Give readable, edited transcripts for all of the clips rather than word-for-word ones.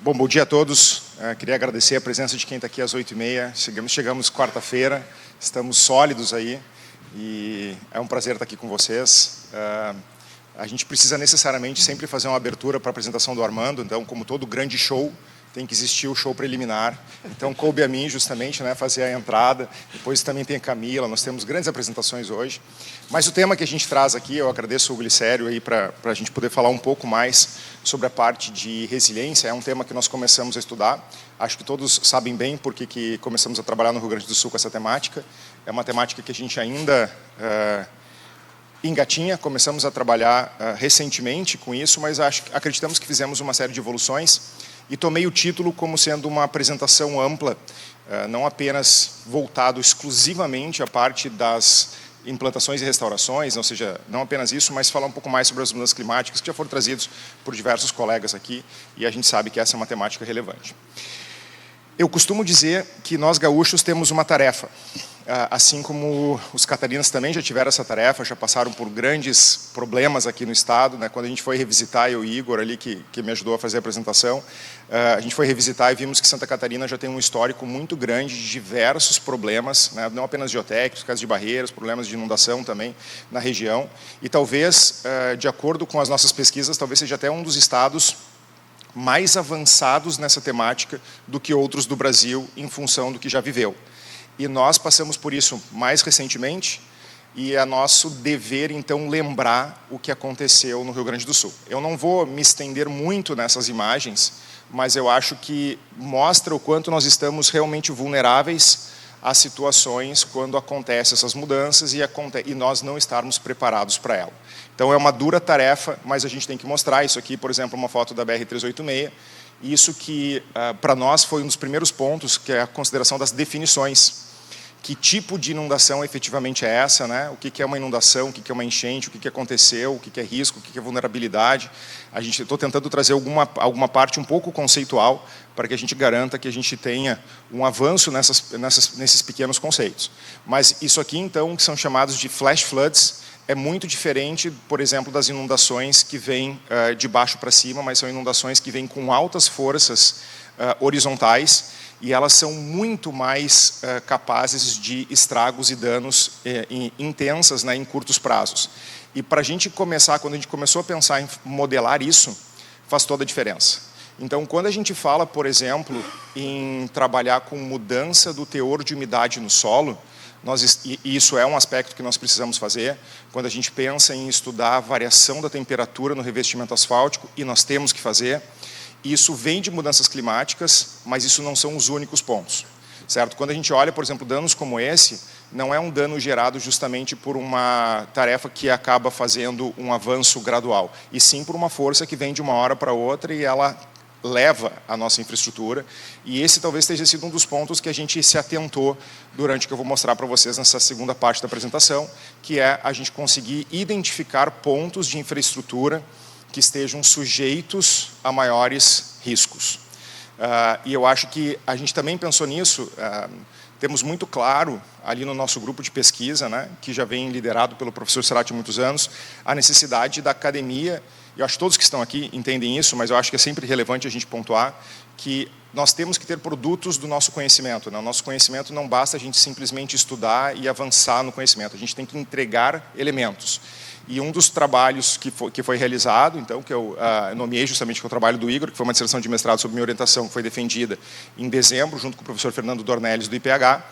Bom dia a todos. Queria agradecer a presença de quem está aqui às 8h30. Chegamos quarta-feira, estamos sólidos aí e é um prazer estar aqui com vocês. A gente precisa necessariamente sempre fazer uma abertura para a apresentação do Armando, então, como todo grande show, tem que existir o show preliminar. Então, coube a mim, justamente, fazer a entrada. Depois também tem a Camila, nós temos grandes apresentações hoje. Mas o tema que a gente traz aqui, eu agradeço o Glicério aí para a gente poder falar um pouco mais sobre a parte de resiliência. É um tema que nós começamos a estudar. Acho que todos sabem bem por que começamos a trabalhar no Rio Grande do Sul com essa temática. É uma temática que a gente ainda engatinha, começamos a trabalhar recentemente com isso, mas acreditamos que fizemos uma série de evoluções. E tomei o título como sendo uma apresentação ampla, não apenas voltado exclusivamente à parte das implantações e restaurações, ou seja, não apenas isso, mas falar um pouco mais sobre as mudanças climáticas que já foram trazidos por diversos colegas aqui, e a gente sabe que essa é uma temática relevante. Eu costumo dizer que nós gaúchos temos uma tarefa, assim como os catarinas também já tiveram essa tarefa, já passaram por grandes problemas aqui no estado, Quando a gente foi revisitar, eu e Igor ali, que me ajudou a fazer a apresentação, a gente foi revisitar e vimos que Santa Catarina já tem um histórico muito grande de diversos problemas, não apenas geotécnicos, casos de barreiras, problemas de inundação também na região, e talvez, de acordo com as nossas pesquisas, talvez seja até um dos estados mais avançados nessa temática do que outros do Brasil, em função do que já viveu. E nós passamos por isso mais recentemente, e é nosso dever, então, lembrar o que aconteceu no Rio Grande do Sul. Eu não vou me estender muito nessas imagens, mas eu acho que mostra o quanto nós estamos realmente vulneráveis às situações quando acontecem essas mudanças e nós não estarmos preparados para ela. Então, é uma dura tarefa, mas a gente tem que mostrar isso aqui, por exemplo, uma foto da BR-386, isso que, para nós, foi um dos primeiros pontos, que é a consideração das definições. Que tipo de inundação efetivamente é essa, O que é uma inundação, o que é uma enchente, o que aconteceu, o que é risco, o que é vulnerabilidade. Estou tentando trazer alguma parte um pouco conceitual para que a gente garanta que a gente tenha um avanço nesses pequenos conceitos. Mas isso aqui, então, que são chamados de flash floods, é muito diferente, por exemplo, das inundações que vêm de baixo para cima, mas são inundações que vêm com altas forças horizontais, e elas são muito mais capazes de estragos e danos intensas em curtos prazos. E para a gente começar, quando a gente começou a pensar em modelar isso, faz toda a diferença. Então, quando a gente fala, por exemplo, em trabalhar com mudança do teor de umidade no solo, e isso é um aspecto que nós precisamos fazer, quando a gente pensa em estudar a variação da temperatura no revestimento asfáltico, e nós temos que fazer. Isso vem de mudanças climáticas, mas isso não são os únicos pontos, certo? Quando a gente olha, por exemplo, danos como esse, não é um dano gerado justamente por uma tarefa que acaba fazendo um avanço gradual, e sim por uma força que vem de uma hora para outra e ela leva a nossa infraestrutura, e esse talvez tenha sido um dos pontos que a gente se atentou durante o que eu vou mostrar para vocês nessa segunda parte da apresentação, que é a gente conseguir identificar pontos de infraestrutura que estejam sujeitos a maiores riscos. E eu acho que a gente também pensou nisso, temos muito claro ali no nosso grupo de pesquisa, que já vem liderado pelo professor Cerati há muitos anos, a necessidade da academia, eu acho que todos que estão aqui entendem isso, mas eu acho que é sempre relevante a gente pontuar que nós temos que ter produtos do nosso conhecimento. O nosso conhecimento não basta a gente simplesmente estudar e avançar no conhecimento, a gente tem que entregar elementos. E um dos trabalhos que foi realizado, então, que eu nomeei justamente, que é o trabalho do Igor, que foi uma dissertação de mestrado sobre minha orientação, que foi defendida em dezembro, junto com o professor Fernando Dornelles, do IPH,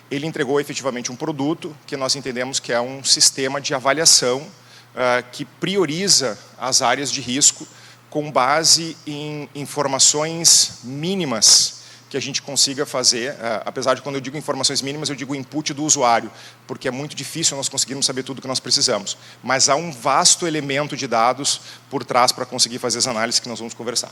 ele entregou efetivamente um produto que nós entendemos que é um sistema de avaliação que prioriza as áreas de risco com base em informações mínimas que a gente consiga fazer, apesar de quando eu digo informações mínimas, eu digo input do usuário, porque é muito difícil nós conseguirmos saber tudo o que nós precisamos. Mas há um vasto elemento de dados por trás para conseguir fazer as análises que nós vamos conversar.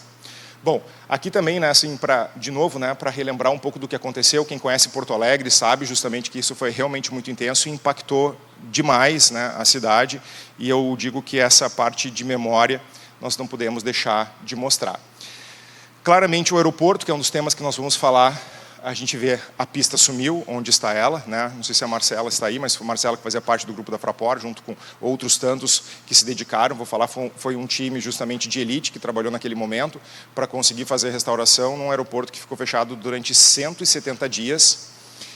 Bom, aqui também, assim, de novo, para relembrar um pouco do que aconteceu, quem conhece Porto Alegre sabe justamente que isso foi realmente muito intenso e impactou demais a cidade, e eu digo que essa parte de memória nós não podemos deixar de mostrar. Claramente o aeroporto, que é um dos temas que nós vamos falar a gente vê a pista sumiu, onde está ela, né? Não sei se a Marcela está aí, mas foi a Marcela que fazia parte do grupo da Fraport, junto com outros tantos que se dedicaram. Vou falar, foi um time justamente de elite que trabalhou naquele momento para conseguir fazer a restauração num aeroporto que ficou fechado durante 170 dias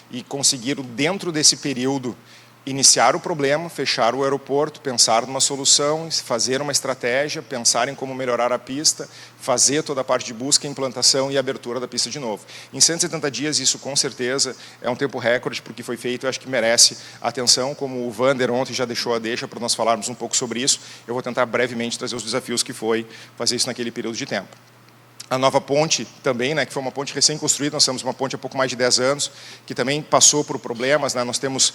e conseguiram, dentro desse período, iniciar o problema, fechar o aeroporto, pensar numa solução, fazer uma estratégia, pensar em como melhorar a pista, fazer toda a parte de busca, implantação e abertura da pista de novo. Em 170 dias, isso com certeza é um tempo recorde porque foi feito, eu acho que merece atenção, como o Vander ontem já deixou a deixa para nós falarmos um pouco sobre isso. Eu vou tentar brevemente trazer os desafios que foi fazer isso naquele período de tempo. A nova ponte também, né, que foi uma ponte recém-construída, nós temos uma ponte há pouco mais de 10 anos, que também passou por problemas, né, nós temos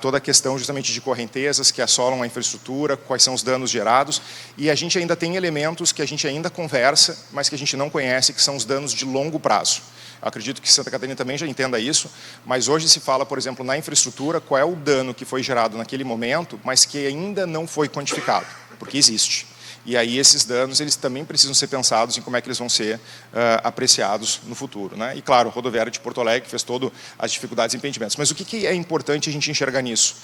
toda a questão justamente de correntezas que assolam a infraestrutura, quais são os danos gerados, e a gente ainda tem elementos que a gente ainda conversa, mas que a gente não conhece, que são os danos de longo prazo. Eu acredito que Santa Catarina também já entenda isso, mas hoje se fala, por exemplo, na infraestrutura, qual é o dano que foi gerado naquele momento, mas que ainda não foi quantificado, porque existe. E aí esses danos eles também precisam ser pensados em como é que eles vão ser apreciados no futuro, né? E claro, a rodoviária de Porto Alegre fez todas as dificuldades e impedimentos. Mas o que é importante a gente enxergar nisso?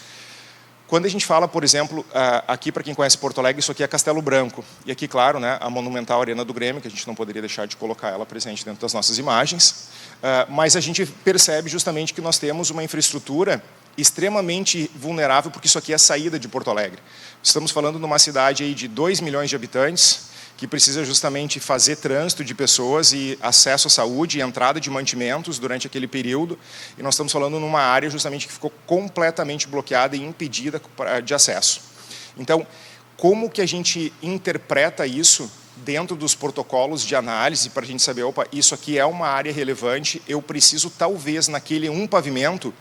Quando a gente fala, por exemplo, aqui para quem conhece Porto Alegre, isso aqui é Castelo Branco. E aqui, claro, né, a monumental Arena do Grêmio, que a gente não poderia deixar de colocar ela presente dentro das nossas imagens. Mas a gente percebe justamente que nós temos uma infraestrutura extremamente vulnerável, porque isso aqui é a saída de Porto Alegre. Estamos falando de uma cidade aí de 2 milhões de habitantes, que precisa justamente fazer trânsito de pessoas e acesso à saúde e entrada de mantimentos durante aquele período. E nós estamos falando numa área justamente que ficou completamente bloqueada e impedida de acesso. Então, como que a gente interpreta isso dentro dos protocolos de análise para a gente saber, opa, isso aqui é uma área relevante, eu preciso talvez naquele pavimento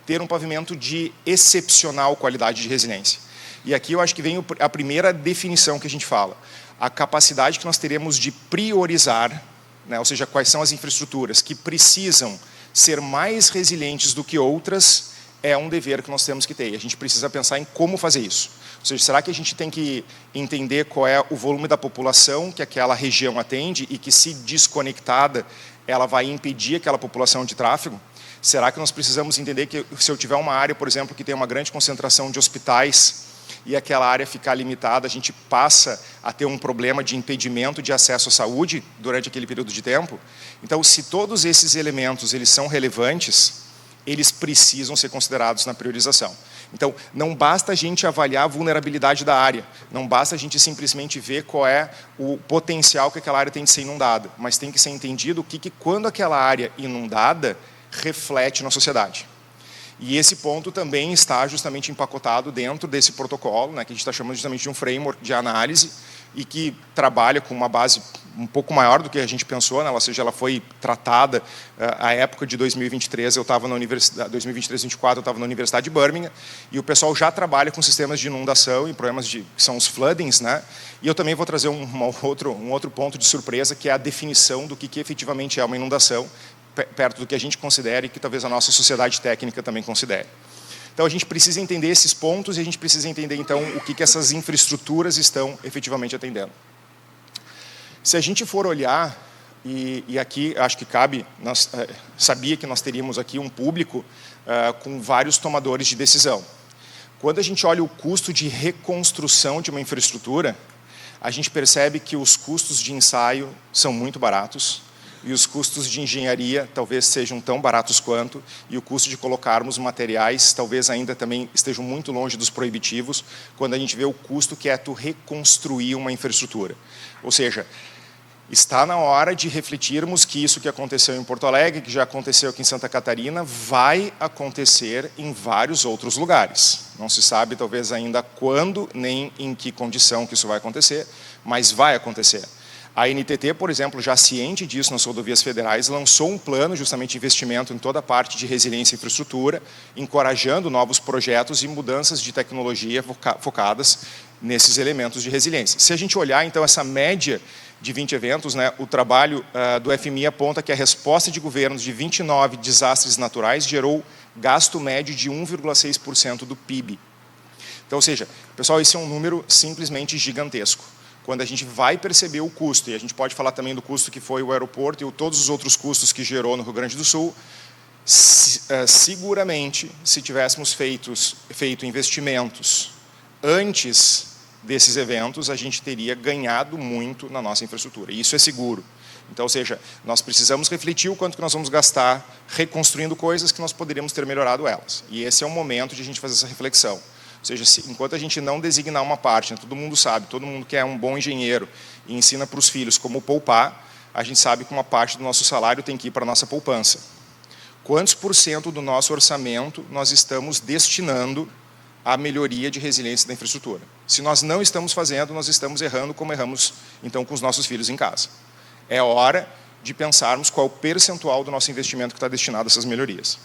ter um pavimento de excepcional qualidade de resiliência. E aqui eu acho que vem a primeira definição que a gente fala. A capacidade que nós teremos de priorizar, né, ou seja, quais são as infraestruturas que precisam ser mais resilientes do que outras, é um dever que nós temos que ter. E a gente precisa pensar em como fazer isso. Ou seja, será que a gente tem que entender qual é o volume da população que aquela região atende e que, se desconectada, ela vai impedir aquela população de tráfego? Será que nós precisamos entender que, se eu tiver uma área, por exemplo, que tem uma grande concentração de hospitais e aquela área ficar limitada, a gente passa a ter um problema de impedimento de acesso à saúde durante aquele período de tempo? Então, se todos esses elementos eles são relevantes, eles precisam ser considerados na priorização. Então, não basta a gente avaliar a vulnerabilidade da área, não basta a gente simplesmente ver qual é o potencial que aquela área tem de ser inundada, mas tem que ser entendido quando aquela área inundada reflete na sociedade. E esse ponto também está justamente empacotado dentro desse protocolo, né, que a gente está chamando justamente de um framework de análise e que trabalha com uma base um pouco maior do que a gente pensou, né, ou seja, ela foi tratada à época de 2023, eu estava na universidade, 2023-24 eu estava na Universidade de Birmingham, e o pessoal já trabalha com sistemas de inundação e problemas que são os floodings, né? E eu também vou trazer um outro ponto de surpresa, que é a definição do que efetivamente é uma inundação, perto do que a gente considera e que talvez a nossa sociedade técnica também considere. Então, a gente precisa entender esses pontos e a gente precisa entender, então, o que essas infraestruturas estão efetivamente atendendo. Se a gente for olhar, e aqui acho que cabe, nós sabia que nós teríamos aqui um público com vários tomadores de decisão. Quando a gente olha o custo de reconstrução de uma infraestrutura, a gente percebe que os custos de ensaio são muito baratos, e os custos de engenharia talvez sejam tão baratos quanto, e o custo de colocarmos materiais talvez ainda também estejam muito longe dos proibitivos, quando a gente vê o custo que é tu reconstruir uma infraestrutura. Ou seja, está na hora de refletirmos que isso que aconteceu em Porto Alegre, que já aconteceu aqui em Santa Catarina, vai acontecer em vários outros lugares. Não se sabe talvez ainda quando, nem em que condição que isso vai acontecer, mas vai acontecer. A NTT, por exemplo, já ciente disso nas rodovias federais, lançou um plano justamente de investimento em toda a parte de resiliência e infraestrutura, encorajando novos projetos e mudanças de tecnologia focadas nesses elementos de resiliência. Se a gente olhar, então, essa média de 20 eventos, né, o trabalho do FMI aponta que a resposta de governos de 29 desastres naturais gerou gasto médio de 1,6% do PIB. Então, ou seja, pessoal, esse é um número simplesmente gigantesco. quando a gente vai perceber o custo, e a gente pode falar também do custo que foi o aeroporto e todos os outros custos que gerou no Rio Grande do Sul, seguramente, se tivéssemos feito investimentos antes desses eventos, a gente teria ganhado muito na nossa infraestrutura. E isso é seguro. Então, ou seja, nós precisamos refletir o quanto que nós vamos gastar reconstruindo coisas que nós poderíamos ter melhorado elas. E esse é o momento de a gente fazer essa reflexão. Ou seja, enquanto a gente não designar uma parte, né, todo mundo sabe, todo mundo que é um bom engenheiro e ensina para os filhos como poupar, a gente sabe que uma parte do nosso salário tem que ir para a nossa poupança. Quantos % do nosso orçamento nós estamos destinando à melhoria de resiliência da infraestrutura? Se nós não estamos fazendo, nós estamos errando como erramos então com os nossos filhos em casa. É hora de pensarmos qual o percentual do nosso investimento que está destinado a essas melhorias.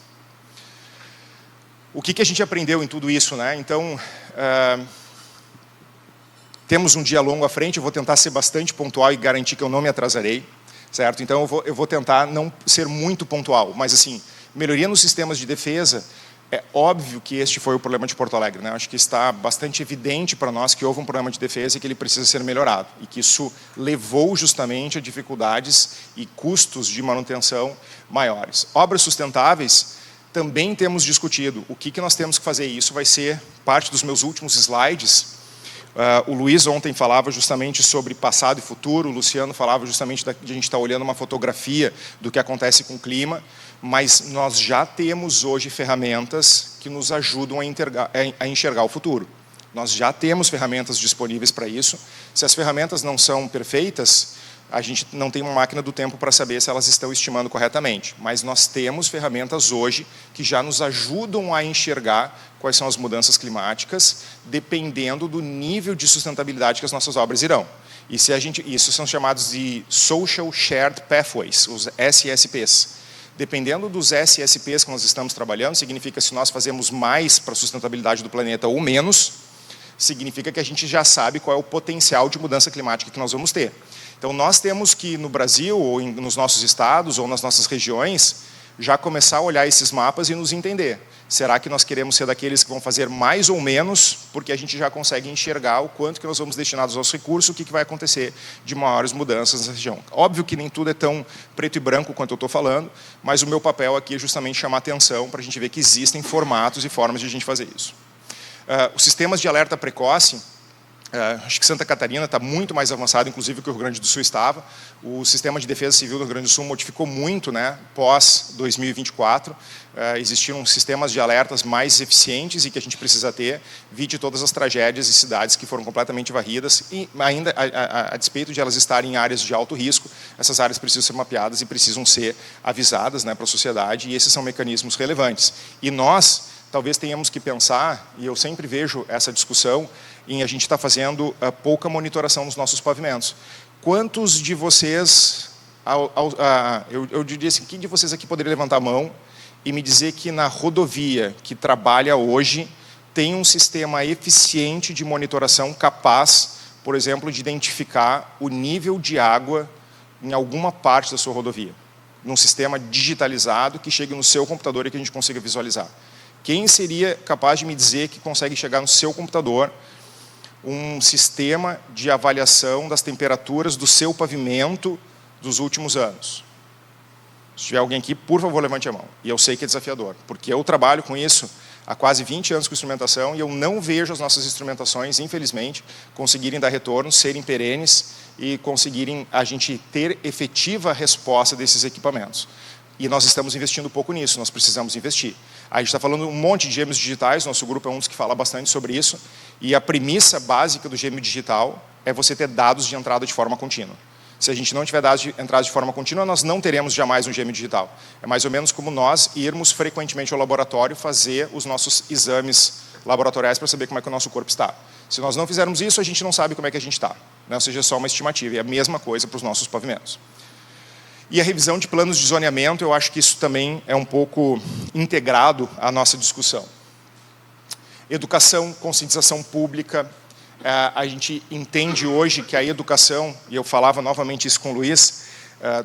O que a gente aprendeu em tudo isso, né? Então, temos um dia longo à frente, eu vou tentar ser bastante pontual e garantir que eu não me atrasarei, certo? Então, eu vou tentar não ser muito pontual, mas assim, melhoria nos sistemas de defesa, é óbvio que este foi o problema de Porto Alegre, né? Acho que está bastante evidente para nós que houve um problema de defesa e que ele precisa ser melhorado, e que isso levou justamente a dificuldades e custos de manutenção maiores. Obras sustentáveis, também temos discutido o que nós temos que fazer. Isso vai ser parte dos meus últimos slides. O Luiz ontem falava justamente sobre passado e futuro, o Luciano falava justamente de a gente estar olhando uma fotografia do que acontece com o clima, mas nós já temos hoje ferramentas que nos ajudam a enxergar o futuro. Nós já temos ferramentas disponíveis para isso. Se as ferramentas não são perfeitas, a gente não tem uma máquina do tempo para saber se elas estão estimando corretamente, mas nós temos ferramentas hoje que já nos ajudam a enxergar quais são as mudanças climáticas, dependendo do nível de sustentabilidade que as nossas obras irão. E se isso são chamados de Social Shared Pathways, os SSPs. Dependendo dos SSPs que nós estamos trabalhando, significa se nós fazemos mais para a sustentabilidade do planeta ou menos, significa que a gente já sabe qual é o potencial de mudança climática que nós vamos ter. Então, nós temos que, no Brasil, ou nos nossos estados, ou nas nossas regiões, já começar a olhar esses mapas e nos entender. Será que nós queremos ser daqueles que vão fazer mais ou menos, porque a gente já consegue enxergar o quanto que nós vamos destinar dos nossos recursos, o que vai acontecer de maiores mudanças na região. Óbvio que nem tudo é tão preto e branco quanto eu estou falando, mas o meu papel aqui é justamente chamar atenção para a gente ver que existem formatos e formas de a gente fazer isso. Os sistemas de alerta precoce, acho que Santa Catarina está muito mais avançado, inclusive, que o Rio Grande do Sul estava. O sistema de defesa civil do Rio Grande do Sul modificou muito, né, pós-2024. Existiram sistemas de alertas mais eficientes e que a gente precisa ter, vide todas as tragédias e cidades que foram completamente varridas, e ainda, a despeito de elas estarem em áreas de alto risco, essas áreas precisam ser mapeadas e precisam ser avisadas, né, para a sociedade, e esses são mecanismos relevantes. E nós talvez tenhamos que pensar, e eu sempre vejo essa discussão, em a gente está fazendo pouca monitoração nos nossos pavimentos. Quantos de vocês, eu diria assim, quem de vocês aqui poderia levantar a mão e me dizer que na rodovia que trabalha hoje tem um sistema eficiente de monitoração capaz, por exemplo, de identificar o nível de água em alguma parte da sua rodovia? Num sistema digitalizado que chegue no seu computador e que a gente consiga visualizar. Quem seria capaz de me dizer que consegue chegar no seu computador um sistema de avaliação das temperaturas do seu pavimento dos últimos anos? Se tiver alguém aqui, por favor, levante a mão. E eu sei que é desafiador, porque eu trabalho com isso há quase 20 anos com instrumentação e eu não vejo as nossas instrumentações, infelizmente, conseguirem dar retorno, serem perenes e conseguirem a gente ter efetiva resposta desses equipamentos. E nós estamos investindo pouco nisso, nós precisamos investir. A gente está falando um monte de gêmeos digitais, nosso grupo é um dos que fala bastante sobre isso, e a premissa básica do gêmeo digital é você ter dados de entrada de forma contínua. Se a gente não tiver dados de entrada de forma contínua, nós não teremos jamais um gêmeo digital. É mais ou menos como nós irmos frequentemente ao laboratório fazer os nossos exames laboratoriais para saber como é que o nosso corpo está. Se nós não fizermos isso, a gente não sabe como é que a gente está, né? Ou seja, é só uma estimativa, e é a mesma coisa para os nossos pavimentos. E a revisão de planos de zoneamento, eu acho que isso também é um pouco integrado à nossa discussão. Educação, conscientização pública, a gente entende hoje que a educação, e eu falava novamente isso com o Luiz,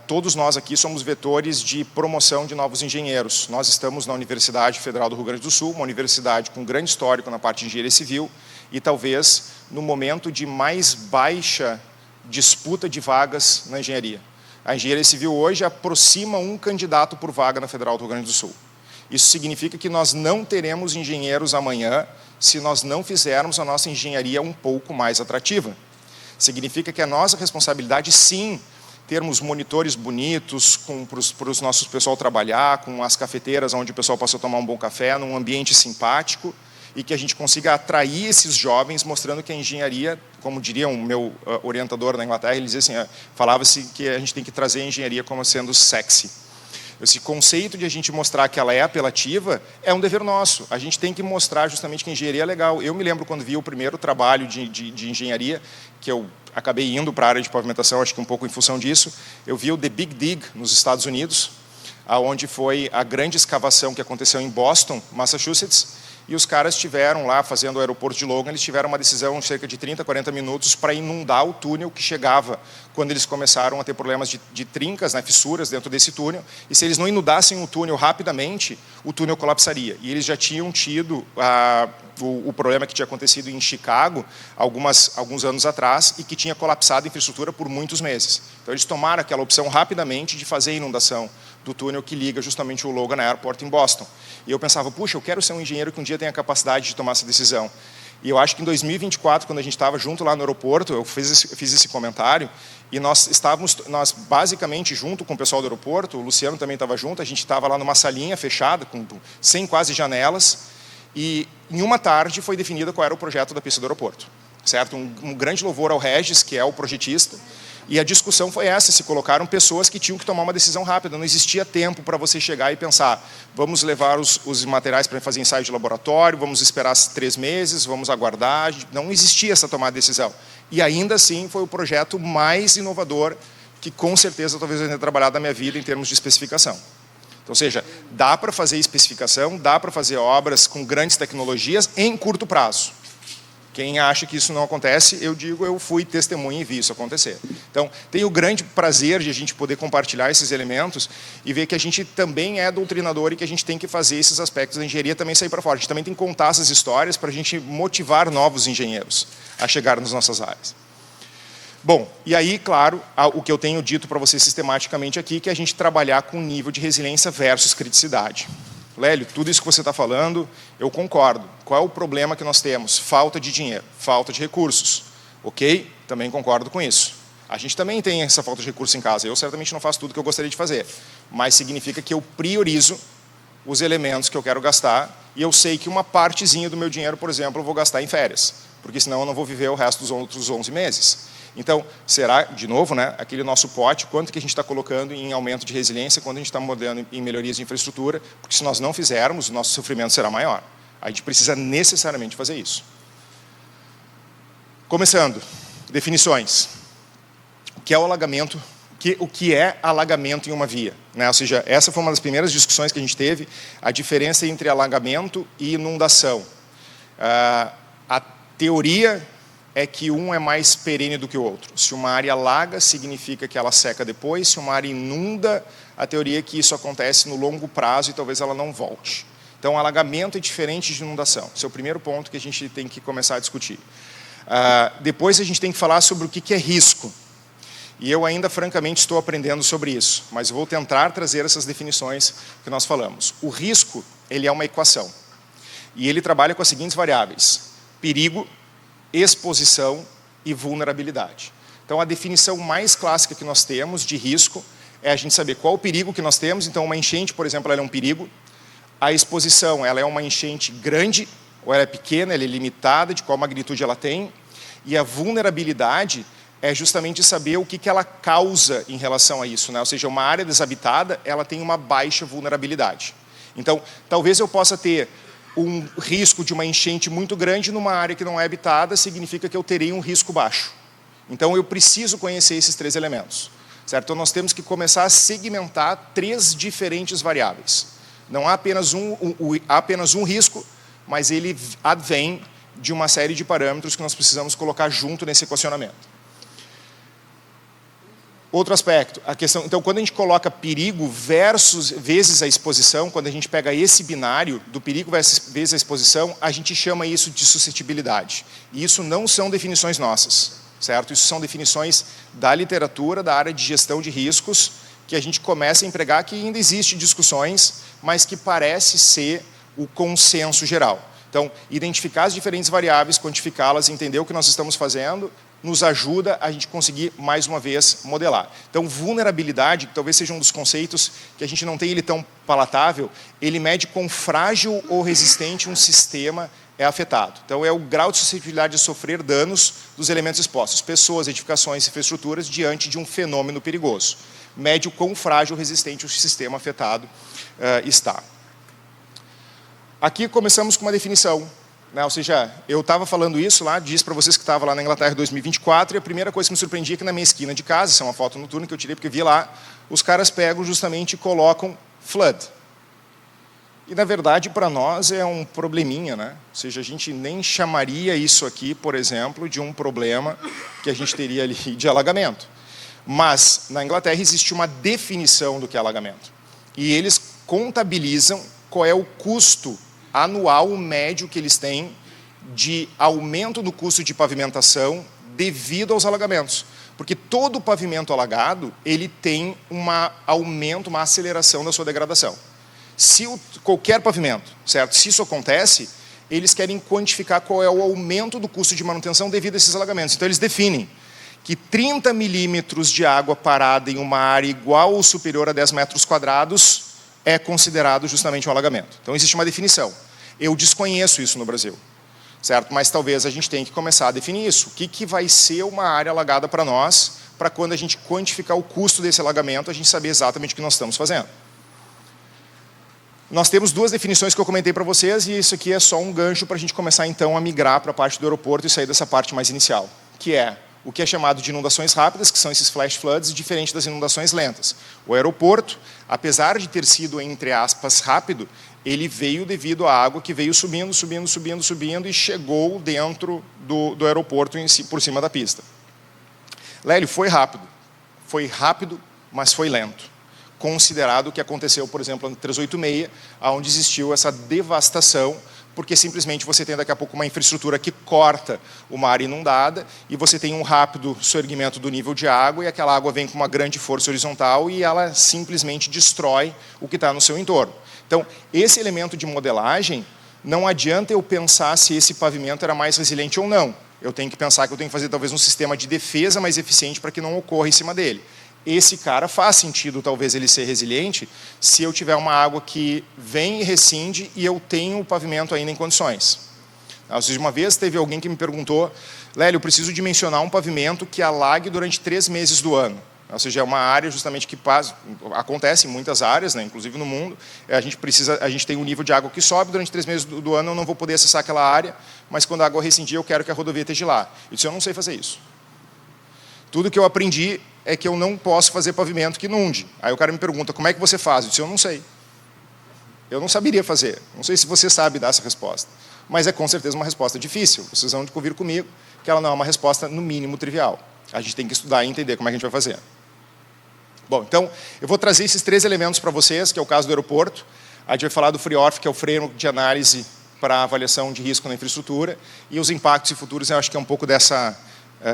todos nós aqui somos vetores de promoção de novos engenheiros. Nós estamos na Universidade Federal do Rio Grande do Sul, uma universidade com grande histórico na parte de engenharia civil e talvez no momento de mais baixa disputa de vagas na engenharia. A engenharia civil hoje aproxima um candidato por vaga na Federal do Rio Grande do Sul. Isso significa que nós não teremos engenheiros amanhã se nós não fizermos a nossa engenharia um pouco mais atrativa. Significa que a nossa responsabilidade, sim, termos monitores bonitos para os nossos pessoal trabalhar, com as cafeteiras onde o pessoal possa tomar um bom café, num ambiente simpático, e que a gente consiga atrair esses jovens, mostrando que a engenharia, como diria o meu orientador na Inglaterra, ele dizia assim, falava-se que a gente tem que trazer a engenharia como sendo sexy. Esse conceito de a gente mostrar que ela é apelativa é um dever nosso. A gente tem que mostrar justamente que a engenharia é legal. Eu me lembro quando vi o primeiro trabalho de engenharia, que eu acabei indo para a área de pavimentação, acho que um pouco em função disso, eu vi o The Big Dig nos Estados Unidos, onde foi a grande escavação que aconteceu em Boston, Massachusetts, e os caras tiveram lá, fazendo o aeroporto de Logan, eles tiveram uma decisão de cerca de 30, 40 minutos para inundar o túnel que chegava, quando eles começaram a ter problemas de trincas, né, fissuras dentro desse túnel, e se eles não inundassem o túnel rapidamente, o túnel colapsaria. E eles já tinham tido o problema que tinha acontecido em Chicago, alguns anos atrás, e que tinha colapsado a infraestrutura por muitos meses. Então eles tomaram aquela opção rapidamente de fazer a inundação do túnel que liga justamente o Logan Airport em Boston. E eu pensava, puxa, eu quero ser um engenheiro que um dia tenha a capacidade de tomar essa decisão. E eu acho que em 2024, quando a gente estava junto lá no aeroporto, eu fiz esse comentário, e nós basicamente junto com o pessoal do aeroporto, o Luciano também estava junto, a gente estava lá numa salinha fechada, sem quase janelas, e em uma tarde foi definida qual era o projeto da pista do aeroporto. Certo? Um grande louvor ao Regis, que é o projetista, e a discussão foi essa, se colocaram pessoas que tinham que tomar uma decisão rápida, não existia tempo para você chegar e pensar, vamos levar os materiais para fazer ensaio de laboratório, vamos esperar 3 meses, vamos aguardar, não existia essa tomada de decisão. E ainda assim foi o projeto mais inovador que com certeza talvez eu tenha trabalhado na minha vida em termos de especificação. Então, ou seja, dá para fazer especificação, dá para fazer obras com grandes tecnologias em curto prazo. Quem acha que isso não acontece, eu digo, eu fui testemunha e vi isso acontecer. Então, tenho o grande prazer de a gente poder compartilhar esses elementos e ver que a gente também é doutrinador e que a gente tem que fazer esses aspectos da engenharia também sair para fora. A gente também tem que contar essas histórias para a gente motivar novos engenheiros a chegar nas nossas áreas. Bom, e aí, claro, o que eu tenho dito para vocês sistematicamente aqui, que é a gente trabalhar com nível de resiliência versus criticidade. Lélio, tudo isso que você está falando, eu concordo. Qual é o problema que nós temos? Falta de dinheiro, falta de recursos. Ok? Também concordo com isso. A gente também tem essa falta de recursos em casa. Eu certamente não faço tudo que eu gostaria de fazer. Mas significa que eu priorizo os elementos que eu quero gastar e eu sei que uma partezinha do meu dinheiro, por exemplo, eu vou gastar em férias. Porque senão eu não vou viver o resto dos outros 11 meses. Então, será, de novo, né, aquele nosso pote, quanto que a gente está colocando em aumento de resiliência, quanto a gente está modelando em melhorias de infraestrutura, porque se nós não fizermos, o nosso sofrimento será maior. A gente precisa necessariamente fazer isso. Começando, definições. O que é o alagamento? O que é alagamento em uma via? Né? Ou seja, essa foi uma das primeiras discussões que a gente teve, a diferença entre alagamento e inundação. A teoria é que um é mais perene do que o outro. Se uma área alaga, significa que ela seca depois. Se uma área inunda, a teoria é que isso acontece no longo prazo e talvez ela não volte. Então, alagamento é diferente de inundação. Esse é o primeiro ponto que a gente tem que começar a discutir. Depois, a gente tem que falar sobre o que é risco. E eu ainda, francamente, estou aprendendo sobre isso. Mas eu vou tentar trazer essas definições que nós falamos. O risco, ele é uma equação. E ele trabalha com as seguintes variáveis. Perigo, exposição e vulnerabilidade. Então, a definição mais clássica que nós temos de risco é a gente saber qual o perigo que nós temos. Então, uma enchente, por exemplo, ela é um perigo. A exposição, ela é uma enchente grande, ou ela é pequena, ela é limitada, de qual magnitude ela tem. E a vulnerabilidade é justamente saber o que ela causa em relação a isso. Né? Ou seja, uma área desabitada, ela tem uma baixa vulnerabilidade. Então, talvez eu possa ter um risco de uma enchente muito grande numa área que não é habitada, significa que eu terei um risco baixo. Então, eu preciso conhecer esses 3 elementos. Certo? Então, nós temos que começar a segmentar 3 diferentes variáveis. Não há apenas um risco, mas ele advém de uma série de parâmetros que nós precisamos colocar junto nesse equacionamento. Outro aspecto, a questão, então quando a gente coloca perigo vezes a exposição, quando a gente pega esse binário do perigo vezes a exposição, a gente chama isso de suscetibilidade. E isso não são definições nossas, certo? Isso são definições da literatura, da área de gestão de riscos, que a gente começa a empregar, que ainda existe discussões, mas que parece ser o consenso geral. Então, identificar as diferentes variáveis, quantificá-las, entender o que nós estamos fazendo, nos ajuda a gente conseguir, mais uma vez, modelar. Então, vulnerabilidade, que talvez seja um dos conceitos que a gente não tem ele tão palatável, ele mede quão frágil ou resistente um sistema é afetado. Então, é o grau de suscetibilidade de sofrer danos dos elementos expostos, pessoas, edificações, infraestruturas, diante de um fenômeno perigoso. Mede o quão frágil ou resistente o sistema afetado está. Aqui começamos com uma definição. Ou seja, eu estava falando isso lá, disse para vocês que estava lá na Inglaterra em 2024, e a primeira coisa que me surpreendia é que na minha esquina de casa, essa é uma foto noturna que eu tirei porque vi lá, os caras pegam justamente e colocam flood. E na verdade para nós é um probleminha, né? Ou seja, a gente nem chamaria isso aqui, por exemplo, de um problema que a gente teria ali de alagamento. Mas na Inglaterra existe uma definição do que é alagamento. E eles contabilizam qual é o custo anual médio que eles têm de aumento no custo de pavimentação devido aos alagamentos. Porque todo pavimento alagado, ele tem um aumento, uma aceleração da sua degradação. Se qualquer pavimento, certo? Se isso acontece, eles querem quantificar qual é o aumento do custo de manutenção devido a esses alagamentos. Então eles definem que 30 milímetros de água parada em uma área igual ou superior a 10 metros quadrados é considerado justamente um alagamento. Então, existe uma definição. Eu desconheço isso no Brasil, certo? Mas talvez a gente tenha que começar a definir isso. O que vai ser uma área alagada para nós, para quando a gente quantificar o custo desse alagamento, a gente saber exatamente o que nós estamos fazendo. Nós temos duas definições que eu comentei para vocês, e isso aqui é só um gancho para a gente começar, então, a migrar para a parte do aeroporto e sair dessa parte mais inicial, que é o que é chamado de inundações rápidas, que são esses flash floods, diferente das inundações lentas. O aeroporto, apesar de ter sido, entre aspas, rápido, ele veio devido à água que veio subindo, subindo, subindo, subindo e chegou dentro do aeroporto por cima da pista. Lélio, foi rápido, mas foi lento. Considerado o que aconteceu, por exemplo, no 386, onde existiu essa devastação, porque simplesmente você tem daqui a pouco uma infraestrutura que corta uma área inundada e você tem um rápido soerguimento do nível de água e aquela água vem com uma grande força horizontal e ela simplesmente destrói o que está no seu entorno. Então, esse elemento de modelagem, não adianta eu pensar se esse pavimento era mais resiliente ou não. Eu tenho que pensar que eu tenho que fazer talvez um sistema de defesa mais eficiente para que não ocorra em cima dele. Esse cara faz sentido, talvez, ele ser resiliente, se eu tiver uma água que vem e rescinde e eu tenho o pavimento ainda em condições. Ou seja, uma vez teve alguém que me perguntou, Lélio, eu preciso dimensionar um pavimento que alague durante 3 meses do ano. Ou seja, é uma área justamente que acontece em muitas áreas, né, inclusive no mundo. A gente tem um nível de água que sobe, durante 3 meses do ano eu não vou poder acessar aquela área, mas quando a água rescindir eu quero que a rodovia esteja lá. Eu disse, eu não sei fazer isso. Tudo que eu aprendi é que eu não posso fazer pavimento que inunde. Aí o cara me pergunta, como é que você faz? Eu disse, eu não sei. Eu não saberia fazer. Não sei se você sabe dar essa resposta. Mas é com certeza uma resposta difícil. Vocês vão ouvir comigo que ela não é uma resposta, no mínimo, trivial. A gente tem que estudar e entender como é que a gente vai fazer. Bom, então, eu vou trazer esses 3 elementos para vocês, que é o caso do aeroporto. A gente vai falar do FreeOrf, que é o framework de análise para avaliação de risco na infraestrutura. E os impactos futuros, eu acho que é um pouco dessa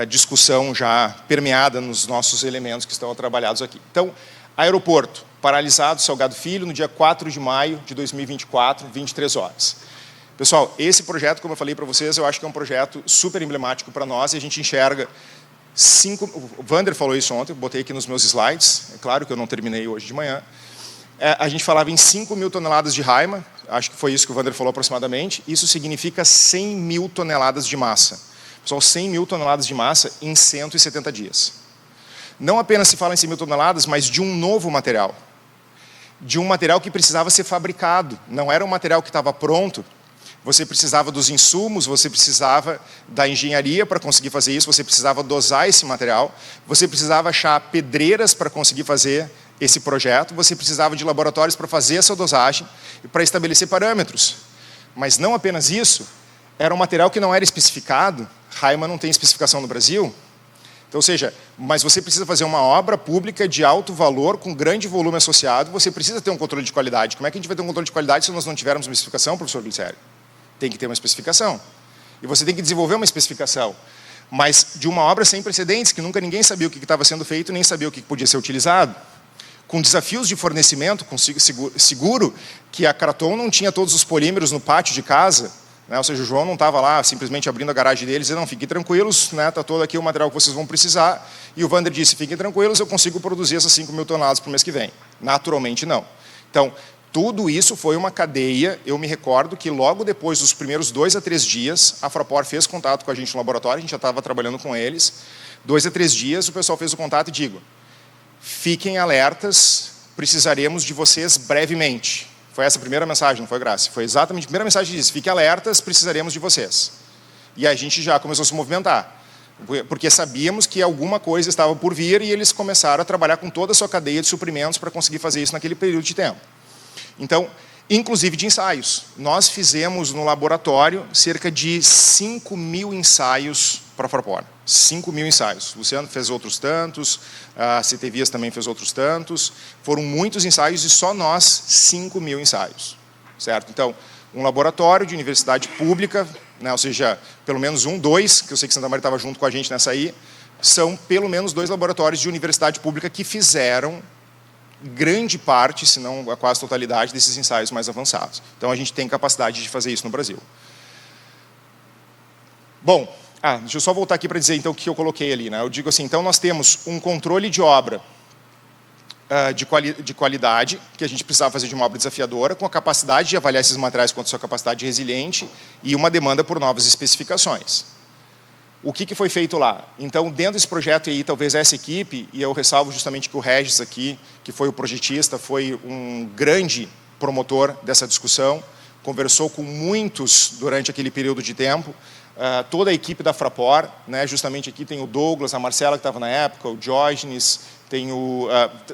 discussão já permeada nos nossos elementos que estão trabalhados aqui. Então, aeroporto, paralisado, Salgado Filho, no dia 4 de maio de 2024, 23 horas. Pessoal, esse projeto, como eu falei para vocês, eu acho que é um projeto super emblemático para nós e a gente enxerga o Vander falou isso ontem, eu botei aqui nos meus slides, é claro que eu não terminei hoje de manhã. A gente falava em 5 mil toneladas de Haima, acho que foi isso que o Vander falou aproximadamente, isso significa 100 mil toneladas de massa. Pessoal, 100 mil toneladas de massa em 170 dias. Não apenas se fala em 100 mil toneladas, mas de um novo material. De um material que precisava ser fabricado. Não era um material que estava pronto. Você precisava dos insumos, você precisava da engenharia para conseguir fazer isso, você precisava dosar esse material, você precisava achar pedreiras para conseguir fazer esse projeto, você precisava de laboratórios para fazer essa dosagem e para estabelecer parâmetros. Mas não apenas isso, era um material que não era especificado, Haima não tem especificação no Brasil, Então, ou seja, mas você precisa fazer uma obra pública de alto valor, com grande volume associado, você precisa ter um controle de qualidade. Como é que a gente vai ter um controle de qualidade se nós não tivermos uma especificação, professor Glicério? Tem que ter uma especificação. E você tem que desenvolver uma especificação. Mas de uma obra sem precedentes, que nunca ninguém sabia o que estava sendo feito, nem sabia o que podia ser utilizado. Com desafios de fornecimento, seguro que a Kraton não tinha todos os polímeros no pátio de casa, né? Ou seja, o João não estava lá simplesmente abrindo a garagem dele e dizendo, não, fiquem tranquilos, né? Está todo aqui o material que vocês vão precisar. E o Wander disse, fiquem tranquilos, eu consigo produzir essas 5.000 toneladas para o mês que vem. Naturalmente, não. Então, tudo isso foi uma cadeia. Eu me recordo que logo depois dos primeiros 2 a 3 dias, a Fraport fez contato com a gente no laboratório, a gente já estava trabalhando com eles. 2 a 3 dias, o pessoal fez o contato e digo, fiquem alertas, precisaremos de vocês brevemente. Foi essa a primeira mensagem, não foi, Graça? Foi exatamente a primeira mensagem que disse, fiquem alertas, precisaremos de vocês. E a gente já começou a se movimentar, porque sabíamos que alguma coisa estava por vir e eles começaram a trabalhar com toda a sua cadeia de suprimentos para conseguir fazer isso naquele período de tempo. Então, inclusive de ensaios. Nós fizemos no laboratório cerca de 5.000 ensaios para a Fraport. 5.000 ensaios. O Luciano fez outros tantos, a CTVias também fez outros tantos. Foram muitos ensaios e só nós 5.000 ensaios. Certo? Então, um laboratório de universidade pública, né, ou seja, pelo menos 2, que eu sei que Santa Maria estava junto com a gente nessa aí, são pelo menos 2 laboratórios de universidade pública que fizeram grande parte, se não a quase totalidade, desses ensaios mais avançados. Então, a gente tem capacidade de fazer isso no Brasil. Bom, deixa eu só voltar aqui para dizer então o que eu coloquei ali, né? Eu digo assim, então nós temos um controle de obra de qualidade, que a gente precisava fazer de uma obra desafiadora, com a capacidade de avaliar esses materiais quanto à sua capacidade resiliente e uma demanda por novas especificações. O que foi feito lá? Então, dentro desse projeto aí, talvez essa equipe, e eu ressalvo justamente que o Regis aqui, que foi o projetista, foi um grande promotor dessa discussão, conversou com muitos durante aquele período de tempo, toda a equipe da Fraport, né, justamente aqui tem o Douglas, a Marcela que estava na época, o Diógenes, tem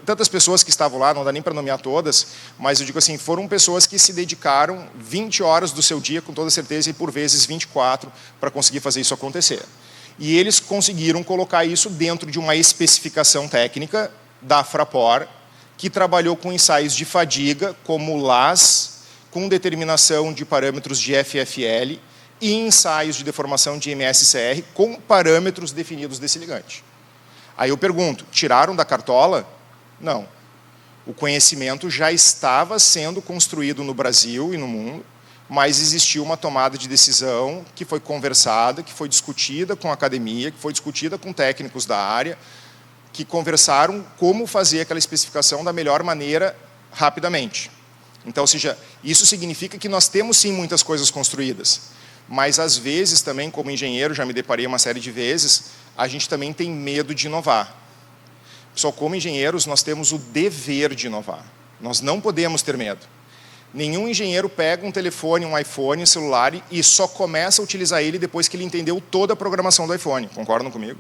tantas pessoas que estavam lá, não dá nem para nomear todas, mas eu digo assim, foram pessoas que se dedicaram 20 horas do seu dia, com toda certeza, e por vezes 24, para conseguir fazer isso acontecer. E eles conseguiram colocar isso dentro de uma especificação técnica da Fraport, que trabalhou com ensaios de fadiga, como LAS, com determinação de parâmetros de FFL, e ensaios de deformação de MSCR, com parâmetros definidos desse ligante. Aí eu pergunto, tiraram da cartola? Não. O conhecimento já estava sendo construído no Brasil e no mundo, mas existiu uma tomada de decisão que foi conversada, que foi discutida com a academia, que foi discutida com técnicos da área, que conversaram como fazer aquela especificação da melhor maneira rapidamente. Então, ou seja, isso significa que nós temos sim muitas coisas construídas, mas às vezes também, como engenheiro, já me deparei uma série de vezes, a gente também tem medo de inovar. Só como engenheiros, nós temos o dever de inovar. Nós não podemos ter medo. Nenhum engenheiro pega um telefone, um iPhone, um celular e só começa a utilizar ele depois que ele entendeu toda a programação do iPhone. Concordam comigo?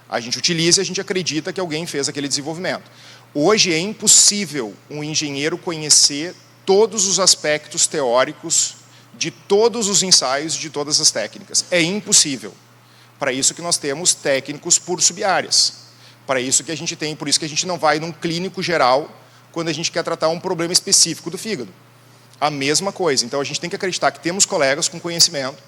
A gente utiliza e a gente acredita que alguém fez aquele desenvolvimento. Hoje é impossível um engenheiro conhecer todos os aspectos teóricos de todos os ensaios, de todas as técnicas. É impossível. Para isso que nós temos técnicos por sub-áreas. Para isso que a gente tem, por isso que a gente não vai num clínico geral quando a gente quer tratar um problema específico do fígado. A mesma coisa. Então, a gente tem que acreditar que temos colegas com conhecimento,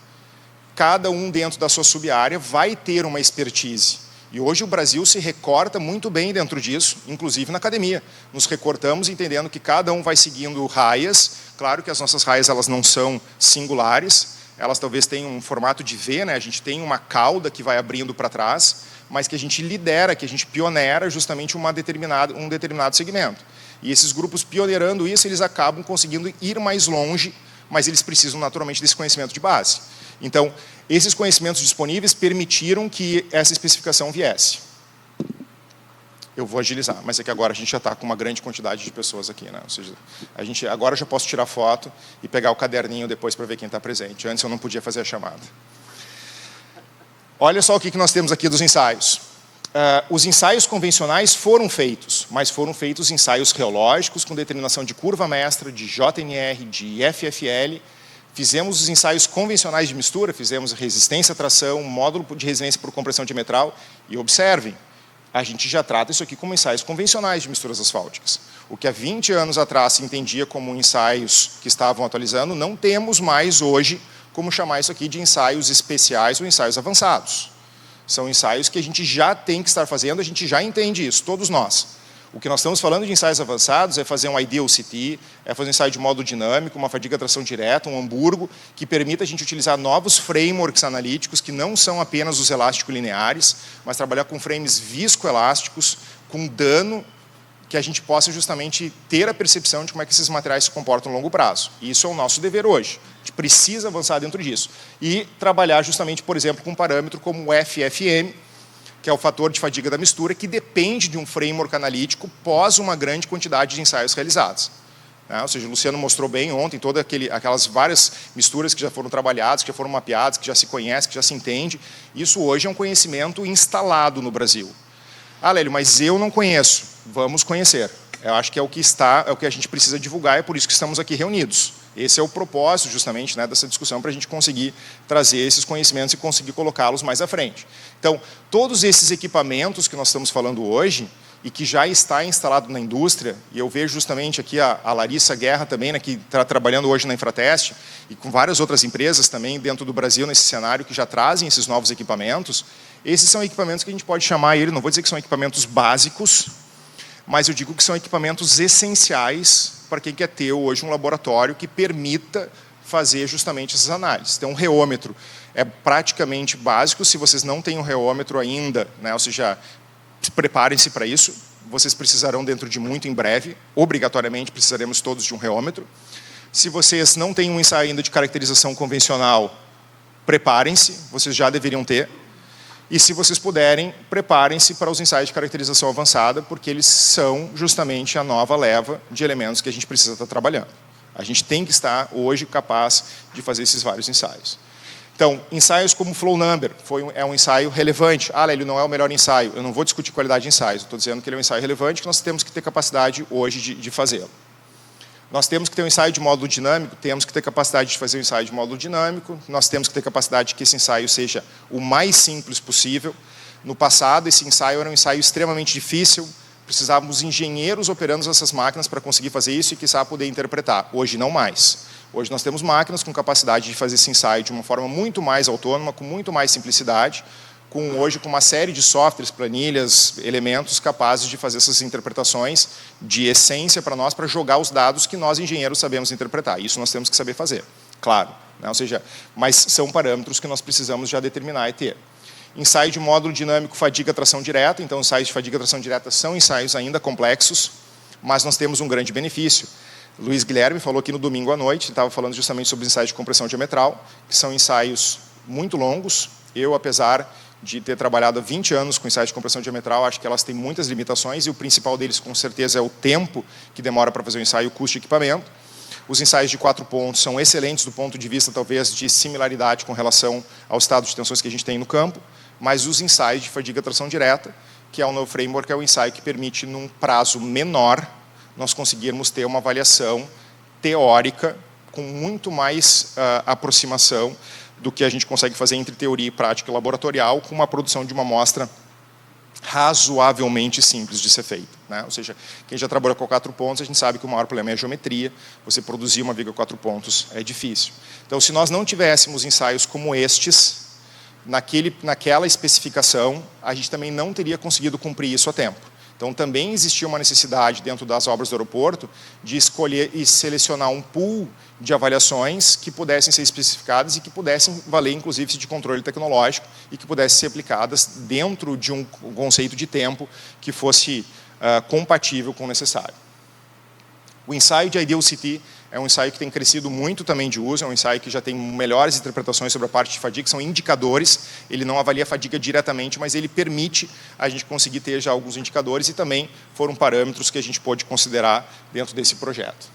cada um dentro da sua sub-área vai ter uma expertise. E hoje o Brasil se recorta muito bem dentro disso, inclusive na academia. Nos recortamos entendendo que cada um vai seguindo raias. Claro que as nossas raias elas não são singulares, elas talvez tenham um formato de V, né? A gente tem uma cauda que vai abrindo para trás, mas que a gente lidera, que a gente pioneira justamente um determinado segmento. E esses grupos pioneirando isso, eles acabam conseguindo ir mais longe, mas eles precisam naturalmente desse conhecimento de base. Então, esses conhecimentos disponíveis permitiram que essa especificação viesse. Eu vou agilizar, mas é que agora a gente já está com uma grande quantidade de pessoas aqui, né? Ou seja, agora eu já posso tirar foto e pegar o caderninho depois para ver quem está presente. Antes eu não podia fazer a chamada. Olha só o que nós temos aqui dos ensaios. Os ensaios convencionais foram feitos, mas foram feitos ensaios reológicos com determinação de curva mestra, de JNR, de FFL, Fizemos os ensaios convencionais de mistura, fizemos resistência à tração, módulo de resiliência por compressão diametral, e observem, a gente já trata isso aqui como ensaios convencionais de misturas asfálticas. O que há 20 anos atrás se entendia como ensaios que estavam atualizando, não temos mais hoje como chamar isso aqui de ensaios especiais ou ensaios avançados. São ensaios que a gente já tem que estar fazendo, a gente já entende isso, todos nós. O que nós estamos falando de ensaios avançados é fazer um Ideal CT, é fazer um ensaio de módulo dinâmico, uma fadiga tração direta, um Hamburgo, que permita a gente utilizar novos frameworks analíticos que não são apenas os elástico-lineares, mas trabalhar com frames viscoelásticos, com dano, que a gente possa justamente ter a percepção de como é que esses materiais se comportam a longo prazo. E isso é o nosso dever hoje. A gente precisa avançar dentro disso. E trabalhar justamente, por exemplo, com um parâmetro como o FFM, que é o fator de fadiga da mistura, que depende de um framework analítico pós uma grande quantidade de ensaios realizados. Ou seja, o Luciano mostrou bem ontem todas aquelas várias misturas que já foram trabalhadas, que já foram mapeadas, que já se conhece, que já se entende. Isso hoje é um conhecimento instalado no Brasil. Ah, Lélio, mas eu não conheço. Vamos conhecer. Eu acho que é o que a gente precisa divulgar, é por isso que estamos aqui reunidos. Esse é o propósito, justamente, dessa discussão, para a gente conseguir trazer esses conhecimentos e conseguir colocá-los mais à frente. Então, todos esses equipamentos que nós estamos falando hoje, e que já está instalado na indústria, e eu vejo justamente aqui a Larissa Guerra também, né, que está trabalhando hoje na Infratest, e com várias outras empresas também dentro do Brasil, nesse cenário, que já trazem esses novos equipamentos. Esses são equipamentos que a gente pode chamar ele, não vou dizer que são equipamentos básicos, mas eu digo que são equipamentos essenciais para quem quer ter hoje um laboratório que permita fazer justamente essas análises. Então, um reômetro é praticamente básico. Se vocês não têm um reômetro ainda, ou seja, preparem-se para isso. Vocês precisarão dentro de muito em breve. Obrigatoriamente precisaremos todos de um reômetro. Se vocês não têm um ensaio ainda de caracterização convencional, preparem-se, vocês já deveriam ter. E se vocês puderem, preparem-se para os ensaios de caracterização avançada, porque eles são justamente a nova leva de elementos que a gente precisa estar trabalhando. A gente tem que estar hoje capaz de fazer esses vários ensaios. Então, ensaios como Flow Number é um ensaio relevante. Ah, ele não é o melhor ensaio. Eu não vou discutir qualidade de ensaios. Estou dizendo que ele é um ensaio relevante, que nós temos que ter capacidade hoje de fazê-lo. Nós temos que ter um ensaio de módulo dinâmico, temos que ter capacidade de fazer um ensaio de módulo dinâmico, nós temos que ter capacidade de que esse ensaio seja o mais simples possível. No passado, esse ensaio era um ensaio extremamente difícil, precisávamos de engenheiros operando essas máquinas para conseguir fazer isso e, quiçá, poder interpretar. Hoje, não mais. Hoje nós temos máquinas com capacidade de fazer esse ensaio de uma forma muito mais autônoma, com muito mais simplicidade, hoje com uma série de softwares, planilhas, elementos capazes de fazer essas interpretações de essência para nós, para jogar os dados que nós, engenheiros, sabemos interpretar. Isso nós temos que saber fazer, claro. Ou seja, mas são parâmetros que nós precisamos já determinar e ter. Ensaio de módulo dinâmico fadiga-tração direta. Então, ensaios de fadiga-tração direta são ensaios ainda complexos, mas nós temos um grande benefício. Luiz Guilherme falou aqui no domingo à noite, ele estava falando justamente sobre os ensaios de compressão diametral, que são ensaios muito longos. Eu, apesar de ter trabalhado há 20 anos com ensaios de compressão diametral, acho que elas têm muitas limitações, e o principal deles, com certeza, é o tempo que demora para fazer o ensaio e o custo de equipamento. Os ensaios de 4 pontos são excelentes do ponto de vista, talvez, de similaridade com relação ao estado de tensões que a gente tem no campo, mas os ensaios de fadiga-tração direta, que é o novo framework, é o ensaio que permite, num prazo menor, nós conseguirmos ter uma avaliação teórica com muito mais aproximação do que a gente consegue fazer entre teoria e prática laboratorial, com uma produção de uma amostra razoavelmente simples de ser feita. Ou seja, quem já trabalhou com 4 pontos, a gente sabe que o maior problema é a geometria. Você produzir uma viga 4 pontos é difícil. Então, se nós não tivéssemos ensaios como estes, naquela especificação, a gente também não teria conseguido cumprir isso a tempo. Então, também existia uma necessidade dentro das obras do aeroporto de escolher e selecionar um pool de avaliações que pudessem ser especificadas e que pudessem valer, inclusive, de controle tecnológico e que pudessem ser aplicadas dentro de um conceito de tempo que fosse compatível com o necessário. O ensaio de Ideal CT é um ensaio que tem crescido muito também de uso, é um ensaio que já tem melhores interpretações sobre a parte de fadiga, são indicadores, ele não avalia a fadiga diretamente, mas ele permite a gente conseguir ter já alguns indicadores, e também foram parâmetros que a gente pôde considerar dentro desse projeto.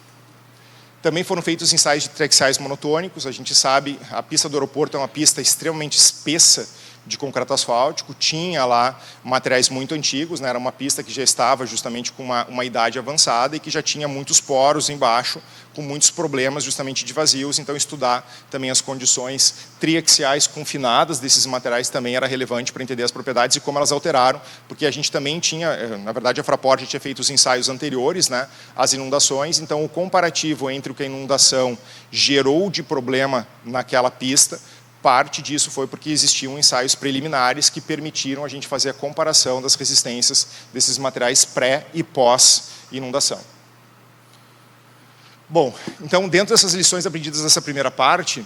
Também foram feitos ensaios de track size monotônicos. A gente sabe, a pista do aeroporto é uma pista extremamente espessa, de concreto asfáltico, tinha lá materiais muito antigos, né? Era uma pista que já estava justamente com uma idade avançada e que já tinha muitos poros embaixo, com muitos problemas justamente de vazios, então estudar também as condições triaxiais confinadas desses materiais também era relevante para entender as propriedades e como elas alteraram, porque a gente também tinha, na verdade a Fraport já tinha feito os ensaios anteriores, né, às inundações, então o comparativo entre o que a inundação gerou de problema naquela pista, parte disso foi porque existiam ensaios preliminares que permitiram a gente fazer a comparação das resistências desses materiais pré e pós-inundação. Bom, então dentro dessas lições aprendidas dessa primeira parte,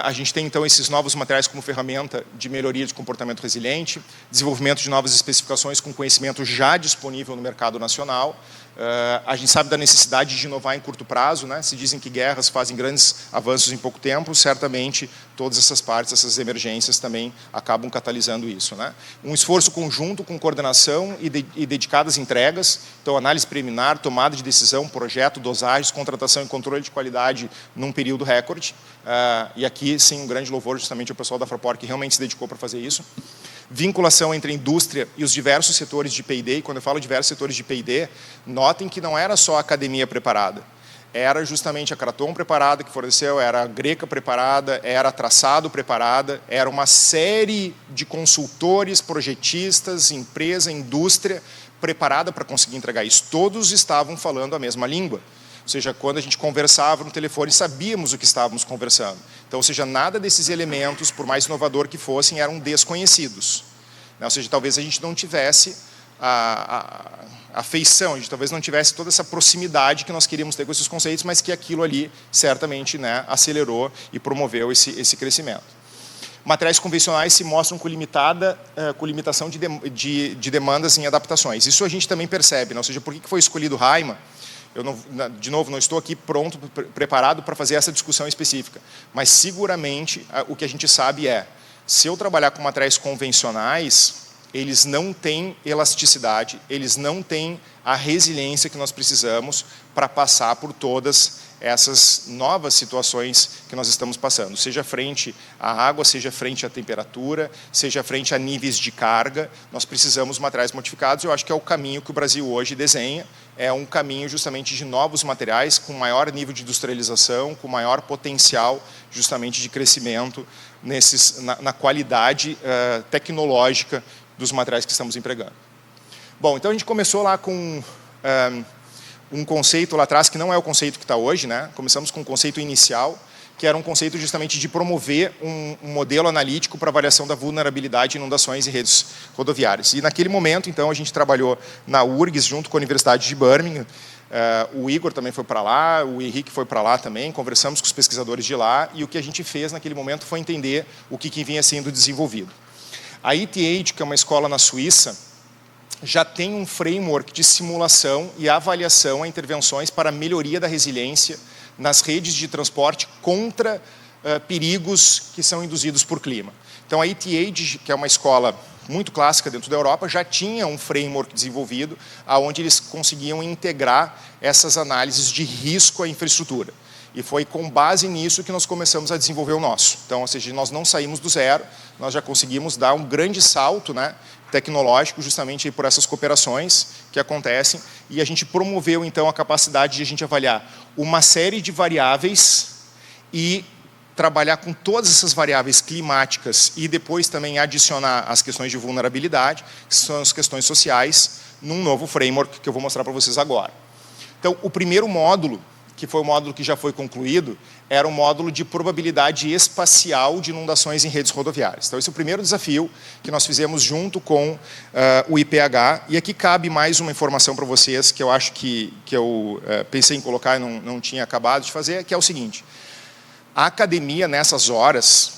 a gente tem então esses novos materiais como ferramenta de melhoria de comportamento resiliente, desenvolvimento de novas especificações com conhecimento já disponível no mercado nacional. A gente sabe da necessidade de inovar em curto prazo, né? Se dizem que guerras fazem grandes avanços em pouco tempo, certamente todas essas partes, essas emergências também acabam catalisando isso, né? Um esforço conjunto com coordenação e dedicadas entregas, então análise preliminar, tomada de decisão, projeto, dosagens, contratação e controle de qualidade num período recorde. E aqui, sim, um grande louvor justamente ao pessoal da Fraport que realmente se dedicou para fazer isso. Vinculação entre a indústria e os diversos setores de P&D, e quando eu falo diversos setores de P&D, notem que não era só a academia preparada, era justamente a Kraton preparada que forneceu, era a Greca preparada, era a Traçado preparada, era uma série de consultores, projetistas, empresa, indústria preparada para conseguir entregar isso. Todos estavam falando a mesma língua. Ou seja, quando a gente conversava no telefone, sabíamos o que estávamos conversando. Então, ou seja, nada desses elementos, por mais inovador que fossem, eram desconhecidos. Ou seja, talvez a gente não tivesse a feição, a gente talvez não tivesse toda essa proximidade que nós queríamos ter com esses conceitos, mas que aquilo ali certamente, né, acelerou e promoveu esse crescimento. Materiais convencionais se mostram com limitação de demandas em adaptações. Isso a gente também percebe, né? Ou seja, por que foi escolhido Raima? Eu, de novo, não estou aqui pronto, preparado para fazer essa discussão específica, mas seguramente o que a gente sabe é, se eu trabalhar com materiais convencionais, eles não têm elasticidade, eles não têm a resiliência que nós precisamos para passar por todas essas novas situações que nós estamos passando, seja frente à água, seja frente à temperatura, seja frente a níveis de carga, nós precisamos de materiais modificados. Eu acho que é o caminho que o Brasil hoje desenha, é um caminho justamente de novos materiais com maior nível de industrialização, com maior potencial justamente de crescimento na qualidade tecnológica dos materiais que estamos empregando. Bom, então a gente começou lá com um conceito lá atrás, que não é o conceito que está hoje, né? Começamos com um conceito inicial, que era um conceito justamente de promover um modelo analítico para avaliação da vulnerabilidade de inundações em redes rodoviárias. E naquele momento, então, a gente trabalhou na URGS junto com a Universidade de Birmingham, o Igor também foi para lá, o Henrique foi para lá também, conversamos com os pesquisadores de lá, e o que a gente fez naquele momento foi entender o que vinha sendo desenvolvido. A ETH, que é uma escola na Suíça, já tem um framework de simulação e avaliação a intervenções para a melhoria da resiliência nas redes de transporte contra perigos que são induzidos por clima. Então, a ETH, que é uma escola muito clássica dentro da Europa, já tinha um framework desenvolvido onde eles conseguiam integrar essas análises de risco à infraestrutura. E foi com base nisso que nós começamos a desenvolver o nosso. Então, ou seja, nós não saímos do zero, nós já conseguimos dar um grande salto, né, tecnológico, justamente por essas cooperações que acontecem, e a gente promoveu, então, a capacidade de a gente avaliar uma série de variáveis e trabalhar com todas essas variáveis climáticas e depois também adicionar as questões de vulnerabilidade, que são as questões sociais, num novo framework que eu vou mostrar para vocês agora. Então, o primeiro módulo, que foi o módulo que já foi concluído, era um módulo de probabilidade espacial de inundações em redes rodoviárias. Então, esse é o primeiro desafio que nós fizemos junto com o IPH. E aqui cabe mais uma informação para vocês, que eu acho que eu pensei em colocar e não tinha acabado de fazer, que é o seguinte. A academia, nessas horas,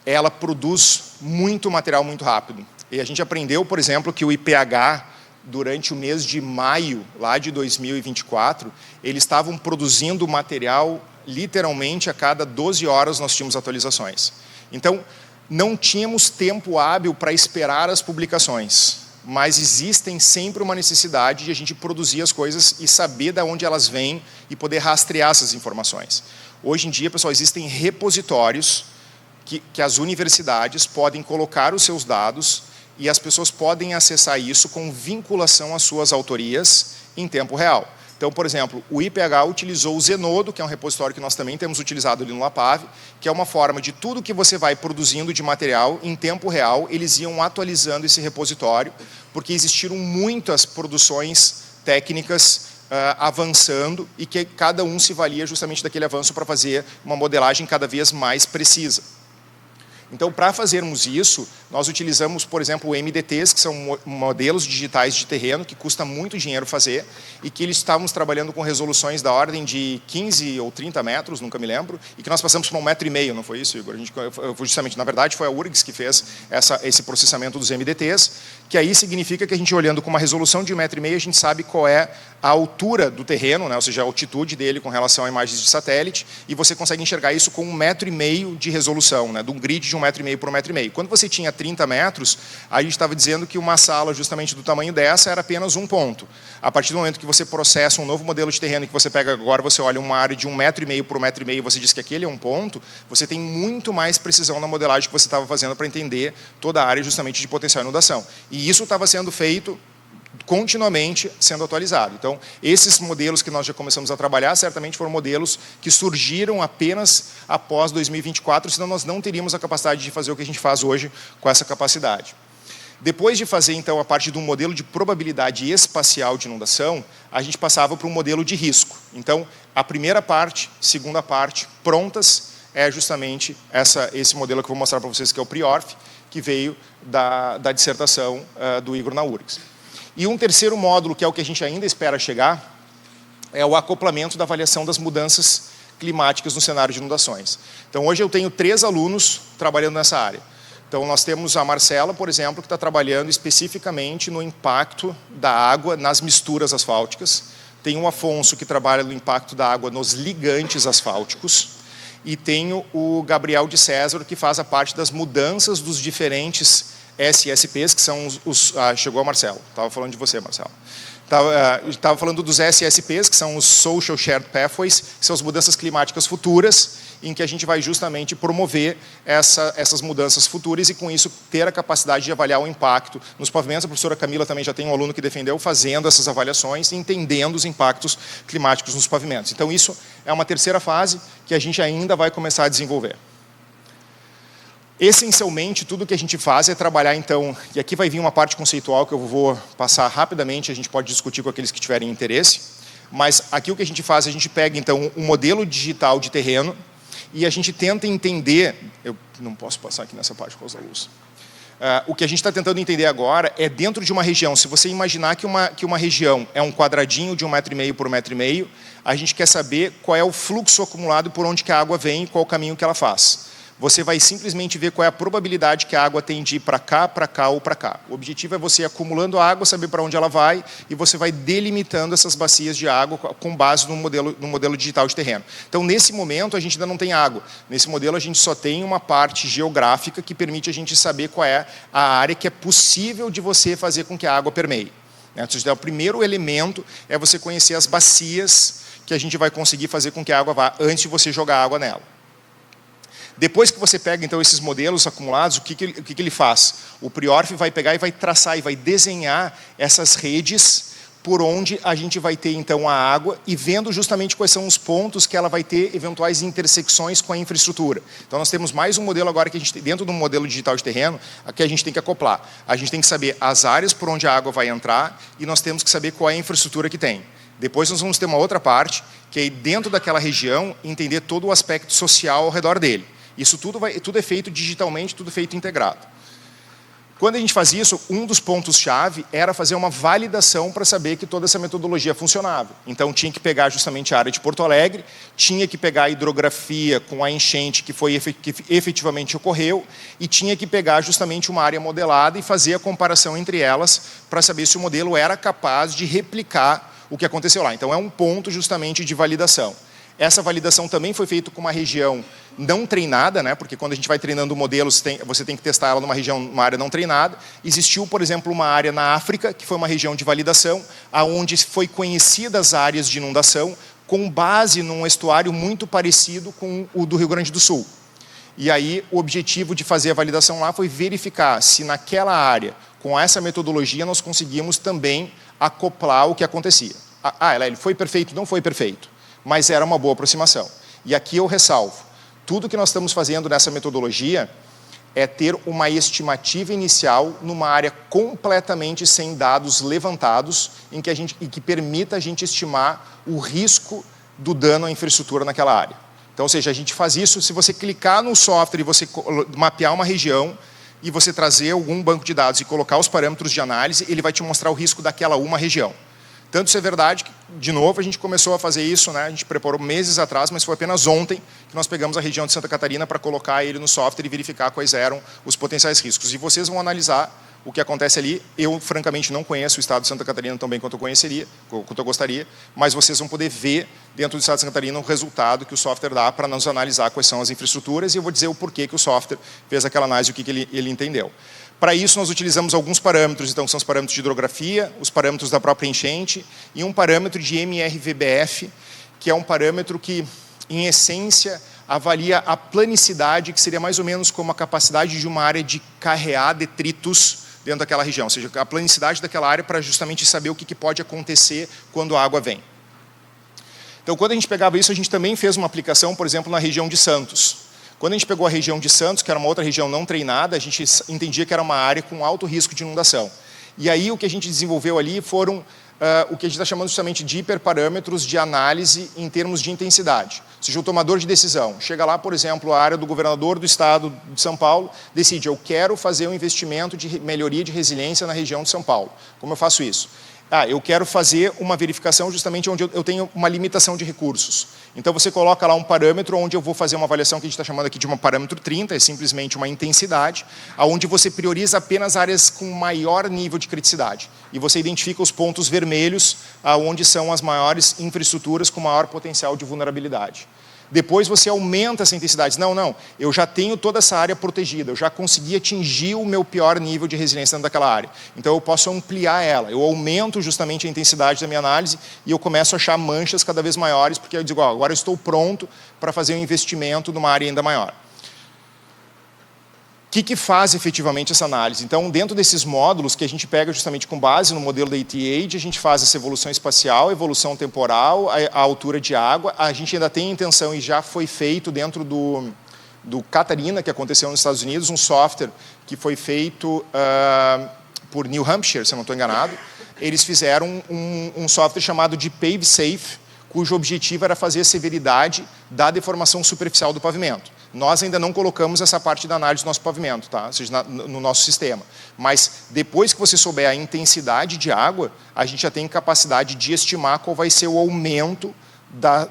ela produz muito material muito rápido. E a gente aprendeu, por exemplo, que o IPH, durante o mês de maio, lá de 2024, eles estavam produzindo material, literalmente, a cada 12 horas nós tínhamos atualizações. Então, não tínhamos tempo hábil para esperar as publicações, mas existem sempre uma necessidade de a gente produzir as coisas e saber de onde elas vêm e poder rastrear essas informações. Hoje em dia, pessoal, existem repositórios que as universidades podem colocar os seus dados e as pessoas podem acessar isso com vinculação às suas autorias em tempo real. Então, por exemplo, o IPH utilizou o Zenodo, que é um repositório que nós também temos utilizado ali no LAPAV, que é uma forma de tudo que você vai produzindo de material, em tempo real, eles iam atualizando esse repositório, porque existiram muitas produções técnicas avançando e que cada um se valia justamente daquele avanço para fazer uma modelagem cada vez mais precisa. Então, para fazermos isso, nós utilizamos, por exemplo, MDTs, que são modelos digitais de terreno, que custa muito dinheiro fazer, e que eles estavam trabalhando com resoluções da ordem de 15 ou 30 metros, nunca me lembro, e que nós passamos para 1,5 metro, não foi isso, Igor? Justamente, na verdade, foi a URGS que fez esse processamento dos MDTs, que aí significa que a gente, olhando com uma resolução de 1,5 metro, a gente sabe qual é a altura do terreno, né? Ou seja, a altitude dele com relação a imagens de satélite, e você consegue enxergar isso com 1,5 metro de resolução, né? De um grid de 1,5 metro por 1,5 metro. Quando você tinha 30 metros, a gente estava dizendo que uma sala justamente do tamanho dessa era apenas um ponto. A partir do momento que você processa um novo modelo de terreno, que você pega agora, você olha uma área de 1,5 metro por 1,5 metro e você diz que aquele é um ponto, você tem muito mais precisão na modelagem que você estava fazendo para entender toda a área justamente de potencial inundação. E isso estava sendo feito continuamente sendo atualizado. Então, esses modelos que nós já começamos a trabalhar, certamente foram modelos que surgiram apenas após 2024, senão nós não teríamos a capacidade de fazer o que a gente faz hoje com essa capacidade. Depois de fazer, então, a parte de um modelo de probabilidade espacial de inundação, a gente passava para um modelo de risco. Então, a primeira parte, segunda parte, prontas, é justamente esse modelo que eu vou mostrar para vocês, que é o PRIORF, que veio da dissertação do Igor na URGS. E um terceiro módulo, que é o que a gente ainda espera chegar, é o acoplamento da avaliação das mudanças climáticas no cenário de inundações. Então, hoje eu tenho 3 alunos trabalhando nessa área. Então, nós temos a Marcela, por exemplo, que está trabalhando especificamente no impacto da água nas misturas asfálticas. Tem o Afonso, que trabalha no impacto da água nos ligantes asfálticos. E tenho o Gabriel de César, que faz a parte das mudanças dos diferentes SSPs, que são chegou a Marcelo, estava falando de você, Marcelo. Estava falando dos SSPs, que são os Social Shared Pathways, que são as mudanças climáticas futuras, em que a gente vai justamente promover essas mudanças futuras e, com isso, ter a capacidade de avaliar o impacto nos pavimentos. A professora Camila também já tem um aluno que defendeu fazendo essas avaliações e entendendo os impactos climáticos nos pavimentos. Então, isso é uma terceira fase que a gente ainda vai começar a desenvolver. Essencialmente, tudo que a gente faz é trabalhar, então, e aqui vai vir uma parte conceitual que eu vou passar rapidamente, a gente pode discutir com aqueles que tiverem interesse, mas aqui o que a gente faz, a gente pega, então, um modelo digital de terreno e a gente tenta entender, eu não posso passar aqui nessa parte com a luz. O que a gente está tentando entender agora é dentro de uma região, se você imaginar que uma região é um quadradinho de 1,5 metro por 1,5 metro, a gente quer saber qual é o fluxo acumulado por onde que a água vem e qual o caminho que ela faz. Você vai simplesmente ver qual é a probabilidade que a água tem de ir para cá ou para cá. O objetivo é você acumulando a água, saber para onde ela vai, e você vai delimitando essas bacias de água com base no modelo digital de terreno. Então, nesse momento, a gente ainda não tem água. Nesse modelo, a gente só tem uma parte geográfica que permite a gente saber qual é a área que é possível de você fazer com que a água permeie. Então, o primeiro elemento é você conhecer as bacias que a gente vai conseguir fazer com que a água vá antes de você jogar água nela. Depois que você pega, então, esses modelos acumulados, o que ele faz? O PRIORF vai pegar e vai traçar e vai desenhar essas redes por onde a gente vai ter, então, a água e vendo justamente quais são os pontos que ela vai ter eventuais intersecções com a infraestrutura. Então, nós temos mais um modelo agora que a gente tem, dentro do modelo digital de terreno, aqui a gente tem que acoplar. A gente tem que saber as áreas por onde a água vai entrar e nós temos que saber qual é a infraestrutura que tem. Depois nós vamos ter uma outra parte, que é dentro daquela região, entender todo o aspecto social ao redor dele. Isso tudo é feito digitalmente, tudo feito integrado. Quando a gente faz isso, um dos pontos-chave era fazer uma validação para saber que toda essa metodologia funcionava. Então, tinha que pegar justamente a área de Porto Alegre, tinha que pegar a hidrografia com a enchente que efetivamente ocorreu e tinha que pegar justamente uma área modelada e fazer a comparação entre elas para saber se o modelo era capaz de replicar o que aconteceu lá. Então, é um ponto justamente de validação. Essa validação também foi feita com uma região não treinada, né? Porque quando a gente vai treinando modelos, você tem que testar ela numa área não treinada. Existiu, por exemplo, uma área na África, que foi uma região de validação, onde foi conhecidas áreas de inundação com base num estuário muito parecido com o do Rio Grande do Sul. E aí o objetivo de fazer a validação lá foi verificar se naquela área, com essa metodologia, nós conseguimos também acoplar o que acontecia. Ele foi perfeito? Não foi perfeito, mas era uma boa aproximação. E aqui eu ressalvo, tudo que nós estamos fazendo nessa metodologia é ter uma estimativa inicial numa área completamente sem dados levantados, em que permita a gente estimar o risco do dano à infraestrutura naquela área. Então, ou seja, a gente faz isso, se você clicar no software e você mapear uma região, e você trazer algum banco de dados e colocar os parâmetros de análise, ele vai te mostrar o risco daquela uma região. Tanto isso é verdade que, de novo, a gente começou a fazer isso, né? A gente preparou meses atrás, mas foi apenas ontem que nós pegamos a região de Santa Catarina para colocar ele no software e verificar quais eram os potenciais riscos. E vocês vão analisar o que acontece ali. Eu, francamente, não conheço o estado de Santa Catarina tão bem quanto eu gostaria, mas vocês vão poder ver dentro do estado de Santa Catarina o resultado que o software dá para nos analisar quais são as infraestruturas, e eu vou dizer o porquê que o software fez aquela análise e o que ele entendeu. Para isso, nós utilizamos alguns parâmetros, então são os parâmetros de hidrografia, os parâmetros da própria enchente e um parâmetro de MRVBF, que é um parâmetro que, em essência, avalia a planicidade, que seria mais ou menos como a capacidade de uma área de carrear detritos dentro daquela região, ou seja, a planicidade daquela área para justamente saber o que pode acontecer quando a água vem. Então, quando a gente pegava isso, a gente também fez uma aplicação, por exemplo, na região de Santos. Quando a gente pegou a região de Santos, que era uma outra região não treinada, a gente entendia que era uma área com alto risco de inundação. E aí o que a gente desenvolveu ali foram o que a gente está chamando justamente de hiperparâmetros de análise em termos de intensidade. Ou seja, o tomador de decisão chega lá, por exemplo, a área do governador do estado de São Paulo, decide, eu quero fazer um investimento de melhoria de resiliência na região de São Paulo. Como eu faço isso? Eu quero fazer uma verificação justamente onde eu tenho uma limitação de recursos. Então, você coloca lá um parâmetro onde eu vou fazer uma avaliação que a gente está chamando aqui de um parâmetro 30, é simplesmente uma intensidade, onde você prioriza apenas áreas com maior nível de criticidade. E você identifica os pontos vermelhos, onde são as maiores infraestruturas com maior potencial de vulnerabilidade. Depois você aumenta essa intensidade. Não, eu já tenho toda essa área protegida, eu já consegui atingir o meu pior nível de resiliência dentro daquela área. Então eu posso ampliar ela, eu aumento justamente a intensidade da minha análise e eu começo a achar manchas cada vez maiores, porque eu digo, agora eu estou pronto para fazer um investimento numa área ainda maior. O que faz efetivamente essa análise? Então, dentro desses módulos que a gente pega justamente com base no modelo da ETH, a gente faz essa evolução espacial, evolução temporal, a altura de água. A gente ainda tem a intenção, e já foi feito dentro do Catarina, que aconteceu nos Estados Unidos, um software que foi feito por New Hampshire, se eu não estou enganado. Eles fizeram um software chamado de PaveSafe, cujo objetivo era fazer a severidade da deformação superficial do pavimento. Nós ainda não colocamos essa parte da análise do nosso pavimento, tá? Ou seja, no nosso sistema. Mas depois que você souber a intensidade de água, a gente já tem capacidade de estimar qual vai ser o aumento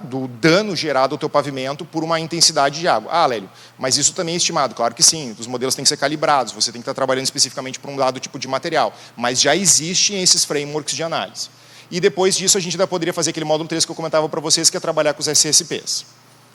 do dano gerado ao teu pavimento por uma intensidade de água. Lélio, mas isso também é estimado? Claro que sim, os modelos têm que ser calibrados, você tem que estar trabalhando especificamente para um dado tipo de material, mas já existem esses frameworks de análise. E depois disso a gente ainda poderia fazer aquele módulo 3 que eu comentava para vocês, que é trabalhar com os SSPs.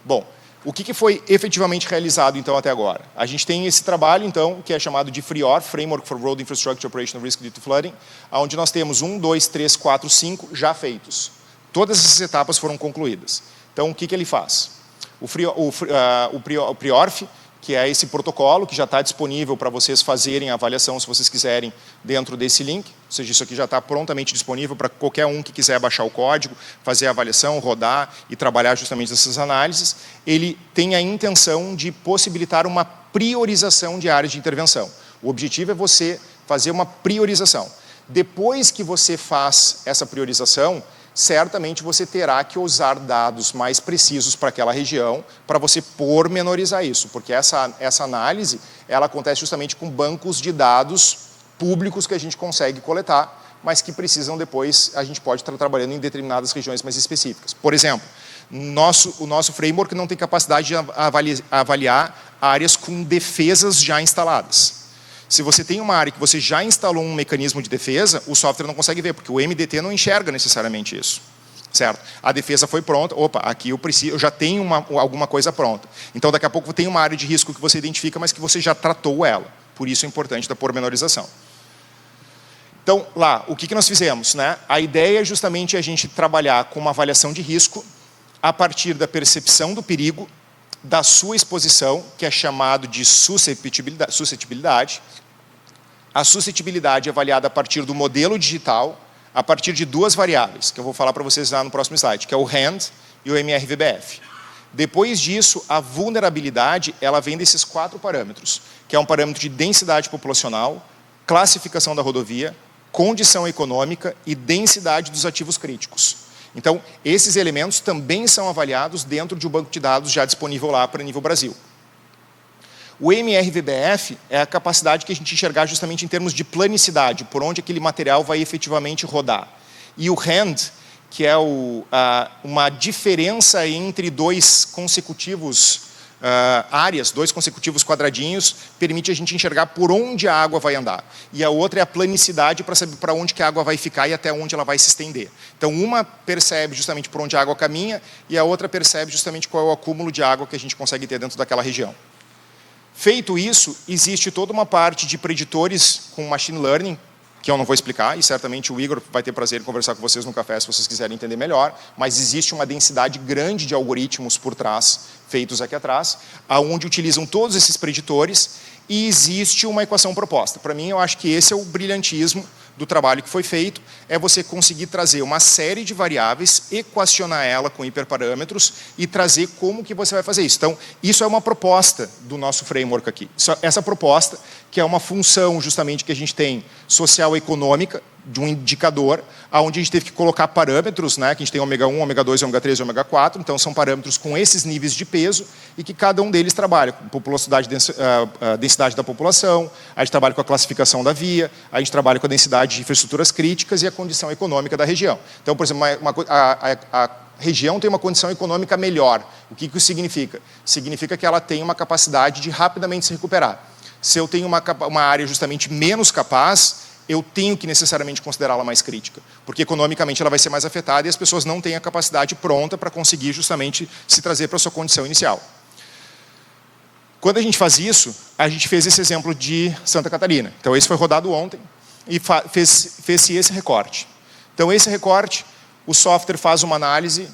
Bom, o que foi efetivamente realizado, então, até agora? A gente tem esse trabalho, então, que é chamado de FRIOR, Framework for Road Infrastructure Operational Risk Due to Flooding, onde nós temos 1, 2, 3, 4, 5 já feitos. Todas essas etapas foram concluídas. Então, o que ele faz? O PRIORF, que é esse protocolo que já está disponível para vocês fazerem a avaliação, se vocês quiserem, dentro desse link. Ou seja, isso aqui já está prontamente disponível para qualquer um que quiser baixar o código, fazer a avaliação, rodar e trabalhar justamente nessas análises. Ele tem a intenção de possibilitar uma priorização de áreas de intervenção. O objetivo é você fazer uma priorização. Depois que você faz essa priorização, certamente você terá que usar dados mais precisos para aquela região para você pormenorizar isso, porque essa análise ela acontece justamente com bancos de dados públicos que a gente consegue coletar, mas que precisam depois, a gente pode estar trabalhando em determinadas regiões mais específicas. Por exemplo, o nosso framework não tem capacidade de avaliar áreas com defesas já instaladas. Se você tem uma área que você já instalou um mecanismo de defesa, o software não consegue ver, porque o MDT não enxerga necessariamente isso. Certo? A defesa foi pronta, aqui eu já tenho alguma coisa pronta. Então, daqui a pouco tem uma área de risco que você identifica, mas que você já tratou ela. Por isso é importante da pormenorização. Então, lá, o que nós fizemos? Né? A ideia é justamente a gente trabalhar com uma avaliação de risco a partir da percepção do perigo da sua exposição, que é chamado de suscetibilidade. A suscetibilidade é avaliada a partir do modelo digital, a partir de duas variáveis, que eu vou falar para vocês lá no próximo slide, que é o RAND e o MRVBF. Depois disso, a vulnerabilidade, ela vem desses 4 parâmetros, que é um parâmetro de densidade populacional, classificação da rodovia, condição econômica e densidade dos ativos críticos. Então, esses elementos também são avaliados dentro de um banco de dados já disponível lá para nível Brasil. O MRVBF é a capacidade que a gente enxergar justamente em termos de planicidade, por onde aquele material vai efetivamente rodar. E o RAND, que é uma diferença entre dois consecutivos áreas, 2 consecutivos quadradinhos, permite a gente enxergar por onde a água vai andar. E a outra é a planicidade para saber para onde que a água vai ficar e até onde ela vai se estender. Então, uma percebe justamente por onde a água caminha e a outra percebe justamente qual é o acúmulo de água que a gente consegue ter dentro daquela região. Feito isso, existe toda uma parte de preditores com machine learning, que eu não vou explicar, e certamente o Igor vai ter prazer em conversar com vocês no café se vocês quiserem entender melhor, mas existe uma densidade grande de algoritmos por trás, feitos aqui atrás, onde utilizam todos esses preditores e existe uma equação proposta. Para mim, eu acho que esse é o brilhantismo do trabalho que foi feito, é você conseguir trazer uma série de variáveis, equacionar ela com hiperparâmetros e trazer como que você vai fazer isso. Então, isso é uma proposta do nosso framework aqui. Essa proposta, que é uma função justamente que a gente tem social-econômica, de um indicador, onde a gente teve que colocar parâmetros, né, que a gente tem ômega 1, ômega 2, ômega 3 e ômega 4, então são parâmetros com esses níveis de peso e que cada um deles trabalha com densidade da população, a gente trabalha com a classificação da via, a gente trabalha com a densidade de infraestruturas críticas e a condição econômica da região. Então, por exemplo, a região tem uma condição econômica melhor. O que isso significa? Significa que ela tem uma capacidade de rapidamente se recuperar. Se eu tenho uma área justamente menos capaz, eu tenho que necessariamente considerá-la mais crítica, porque economicamente ela vai ser mais afetada e as pessoas não têm a capacidade pronta para conseguir justamente se trazer para a sua condição inicial. Quando a gente faz isso, a gente fez esse exemplo de Santa Catarina. Então, esse foi rodado ontem e fez-se esse recorte. Então, esse recorte, o software faz uma análise,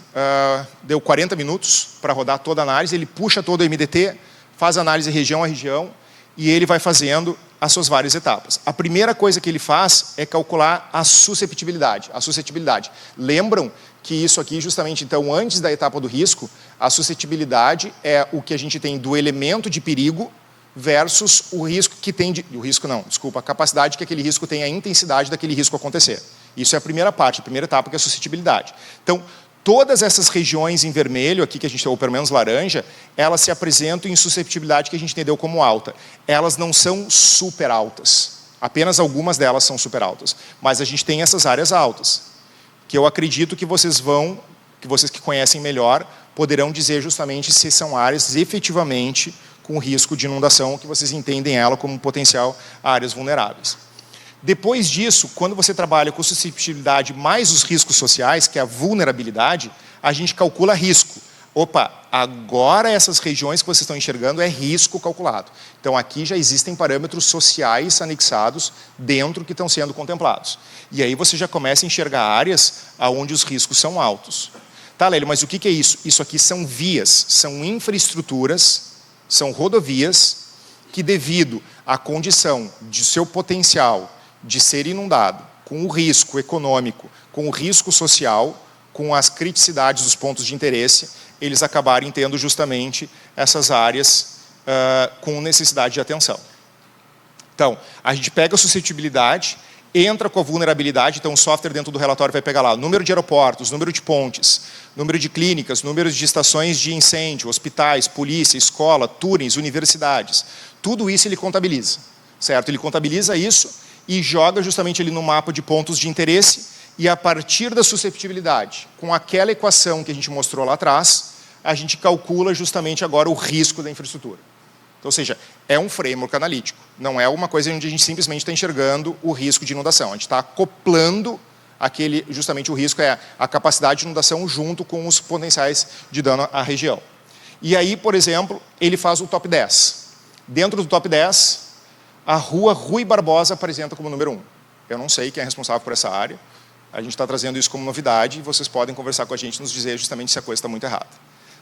deu 40 minutos para rodar toda a análise, ele puxa todo o MDT, faz a análise região a região e ele vai fazendo as suas várias etapas. A primeira coisa que ele faz é calcular a susceptibilidade. Lembram que isso aqui, justamente, então, antes da etapa do risco, a suscetibilidade é o que a gente tem do elemento de perigo versus o risco que tem a capacidade que aquele risco tem, a intensidade daquele risco acontecer. Isso é a primeira parte, a primeira etapa, que é a suscetibilidade. Então, todas essas regiões em vermelho, aqui que a gente tem, ou pelo menos laranja, elas se apresentam em susceptibilidade que a gente entendeu como alta. Elas não são super altas. Apenas algumas delas são super altas. Mas a gente tem essas áreas altas, que eu acredito que vocês que conhecem melhor, poderão dizer justamente se são áreas efetivamente com risco de inundação, que vocês entendem ela como potencial áreas vulneráveis. Depois disso, quando você trabalha com suscetibilidade mais os riscos sociais, que é a vulnerabilidade, a gente calcula risco. Opa, agora essas regiões que vocês estão enxergando é risco calculado. Então, aqui já existem parâmetros sociais anexados dentro que estão sendo contemplados. E aí você já começa a enxergar áreas onde os riscos são altos. Tá, Lélio, mas o que é isso? Isso aqui são vias, são infraestruturas, são rodovias que, devido à condição de seu potencial de ser inundado, com o risco econômico, com o risco social, com as criticidades dos pontos de interesse, eles acabarem tendo justamente essas áreas com necessidade de atenção. Então, a gente pega a suscetibilidade, entra com a vulnerabilidade, então o software dentro do relatório vai pegar lá número de aeroportos, número de pontes, número de clínicas, número de estações de incêndio, hospitais, polícia, escola, túneis, universidades. Tudo isso ele contabiliza, certo? Ele contabiliza isso e joga justamente ali no mapa de pontos de interesse e a partir da susceptibilidade, com aquela equação que a gente mostrou lá atrás, a gente calcula justamente agora o risco da infraestrutura. Então, ou seja, é um framework analítico, não é uma coisa onde a gente simplesmente está enxergando o risco de inundação, a gente está acoplando justamente o risco é a capacidade de inundação junto com os potenciais de dano à região. E aí, por exemplo, ele faz o top 10. Dentro do top 10, a rua Rui Barbosa apresenta como número 1. Eu não sei quem é responsável por essa área. A gente está trazendo isso como novidade e vocês podem conversar com a gente e nos dizer justamente se a coisa está muito errada.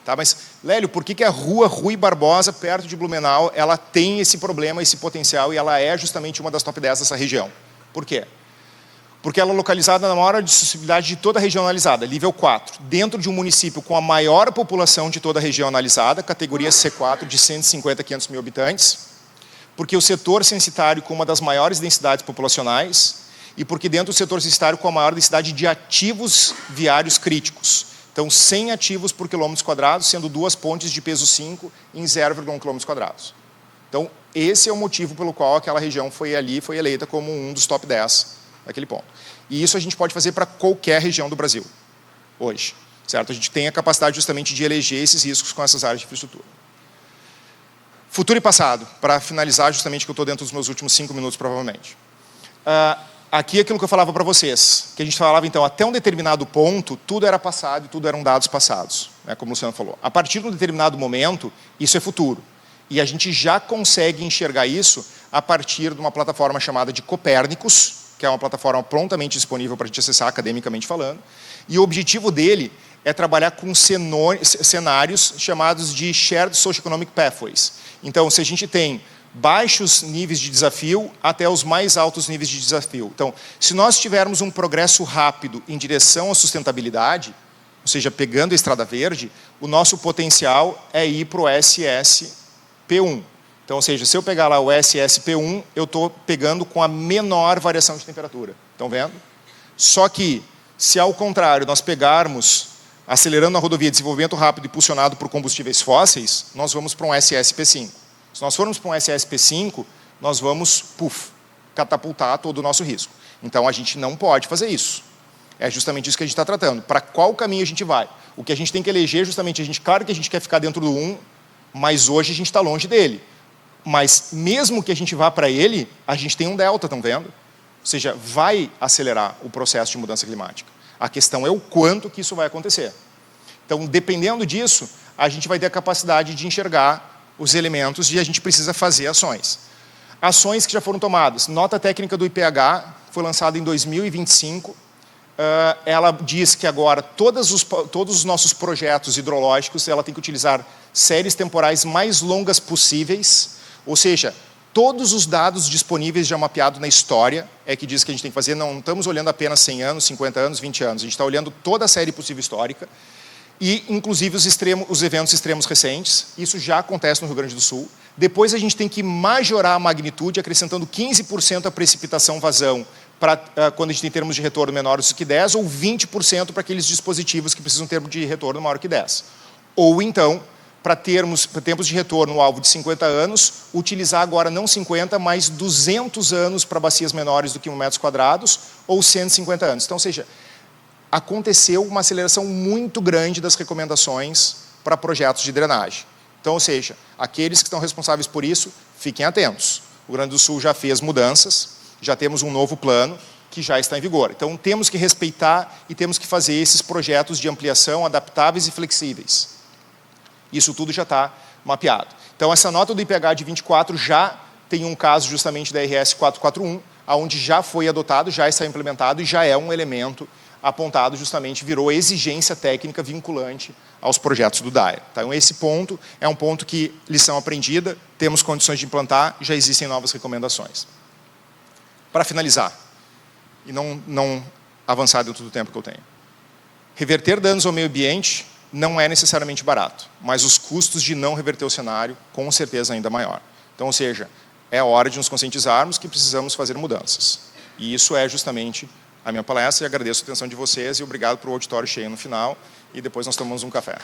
Tá, mas, Lélio, por que a rua Rui Barbosa, perto de Blumenau, ela tem esse problema, esse potencial, e ela é justamente uma das top 10 dessa região? Por quê? Porque ela é localizada na maior acessibilidade de toda a região analisada, nível 4, dentro de um município com a maior população de toda a região analisada, categoria C4, de 150 a 500 mil habitantes, porque o setor censitário com uma das maiores densidades populacionais, e porque dentro do setor censitário com a maior densidade de ativos viários críticos. Então, 100 ativos por quilômetro quadrado, sendo 2 pontes de peso 5 em 0,1 km². Então, esse é o motivo pelo qual aquela região foi eleita como um dos top 10 daquele ponto. E isso a gente pode fazer para qualquer região do Brasil, hoje. Certo? A gente tem a capacidade justamente de eleger esses riscos com essas áreas de infraestrutura. Futuro e passado, para finalizar justamente que eu estou dentro dos meus últimos 5 minutos, provavelmente. Aqui é aquilo que eu falava para vocês, que a gente falava, então, até um determinado ponto, tudo era passado e tudo eram dados passados, né, como o Luciano falou. A partir de um determinado momento, isso é futuro. E a gente já consegue enxergar isso a partir de uma plataforma chamada de Copérnicos, que é uma plataforma prontamente disponível para a gente acessar, academicamente falando. E o objetivo dele é trabalhar com cenários chamados de Shared Socioeconomic Pathways. Então, se a gente tem baixos níveis de desafio até os mais altos níveis de desafio. Então, se nós tivermos um progresso rápido em direção à sustentabilidade, ou seja, pegando a estrada verde, o nosso potencial é ir para o SSP1. Então, ou seja, se eu pegar lá o SSP1, eu estou pegando com a menor variação de temperatura. Estão vendo? Só que, se ao contrário, nós pegarmos, acelerando a rodovia, desenvolvimento rápido e impulsionado por combustíveis fósseis, nós vamos para um SSP5. Se nós formos para um SSP5, nós vamos, catapultar todo o nosso risco. Então, a gente não pode fazer isso. É justamente isso que a gente está tratando. Para qual caminho a gente vai? O que a gente tem que eleger é justamente, claro que a gente quer ficar dentro do 1, mas hoje a gente está longe dele. Mas, mesmo que a gente vá para ele, a gente tem um delta, estão vendo? Ou seja, vai acelerar o processo de mudança climática. A questão é o quanto que isso vai acontecer. Então, dependendo disso, a gente vai ter a capacidade de enxergar os elementos e a gente precisa fazer ações. Ações que já foram tomadas. Nota técnica do IPH foi lançada em 2025. Ela diz que agora todos os nossos projetos hidrológicos ela tem que utilizar séries temporais mais longas possíveis, ou seja, todos os dados disponíveis já mapeados na história é que diz que a gente tem que fazer. Não estamos olhando apenas 100 anos, 50 anos, 20 anos. A gente está olhando toda a série possível histórica. E, inclusive, os eventos extremos recentes. Isso já acontece no Rio Grande do Sul. Depois, a gente tem que majorar a magnitude, acrescentando 15% a precipitação vazão, para quando a gente tem termos de retorno menores do que 10, ou 20% para aqueles dispositivos que precisam ter de retorno maior que 10. Ou, então, para tempos de retorno, o alvo de 50 anos, utilizar agora não 50, mas 200 anos para bacias menores do que 1 metro quadrados, ou 150 anos. Então, ou seja, aconteceu uma aceleração muito grande das recomendações para projetos de drenagem. Então, ou seja, aqueles que estão responsáveis por isso, fiquem atentos. O Rio Grande do Sul já fez mudanças, já temos um novo plano que já está em vigor. Então, temos que respeitar e temos que fazer esses projetos de ampliação adaptáveis e flexíveis. Isso tudo já está mapeado. Então, essa nota do IPH de 24 já tem um caso justamente da RS 441, onde já foi adotado, já está implementado e já é um elemento apontado justamente, virou exigência técnica vinculante aos projetos do DAER. Então, esse ponto é um ponto que, lição aprendida, temos condições de implantar, já existem novas recomendações. Para finalizar, e não avançar dentro do tempo que eu tenho, reverter danos ao meio ambiente não é necessariamente barato, mas os custos de não reverter o cenário, com certeza, ainda maior. Então, ou seja, é hora de nos conscientizarmos que precisamos fazer mudanças. E isso é justamente a minha palestra, e agradeço a atenção de vocês e obrigado por o auditório cheio no final, e depois nós tomamos um café.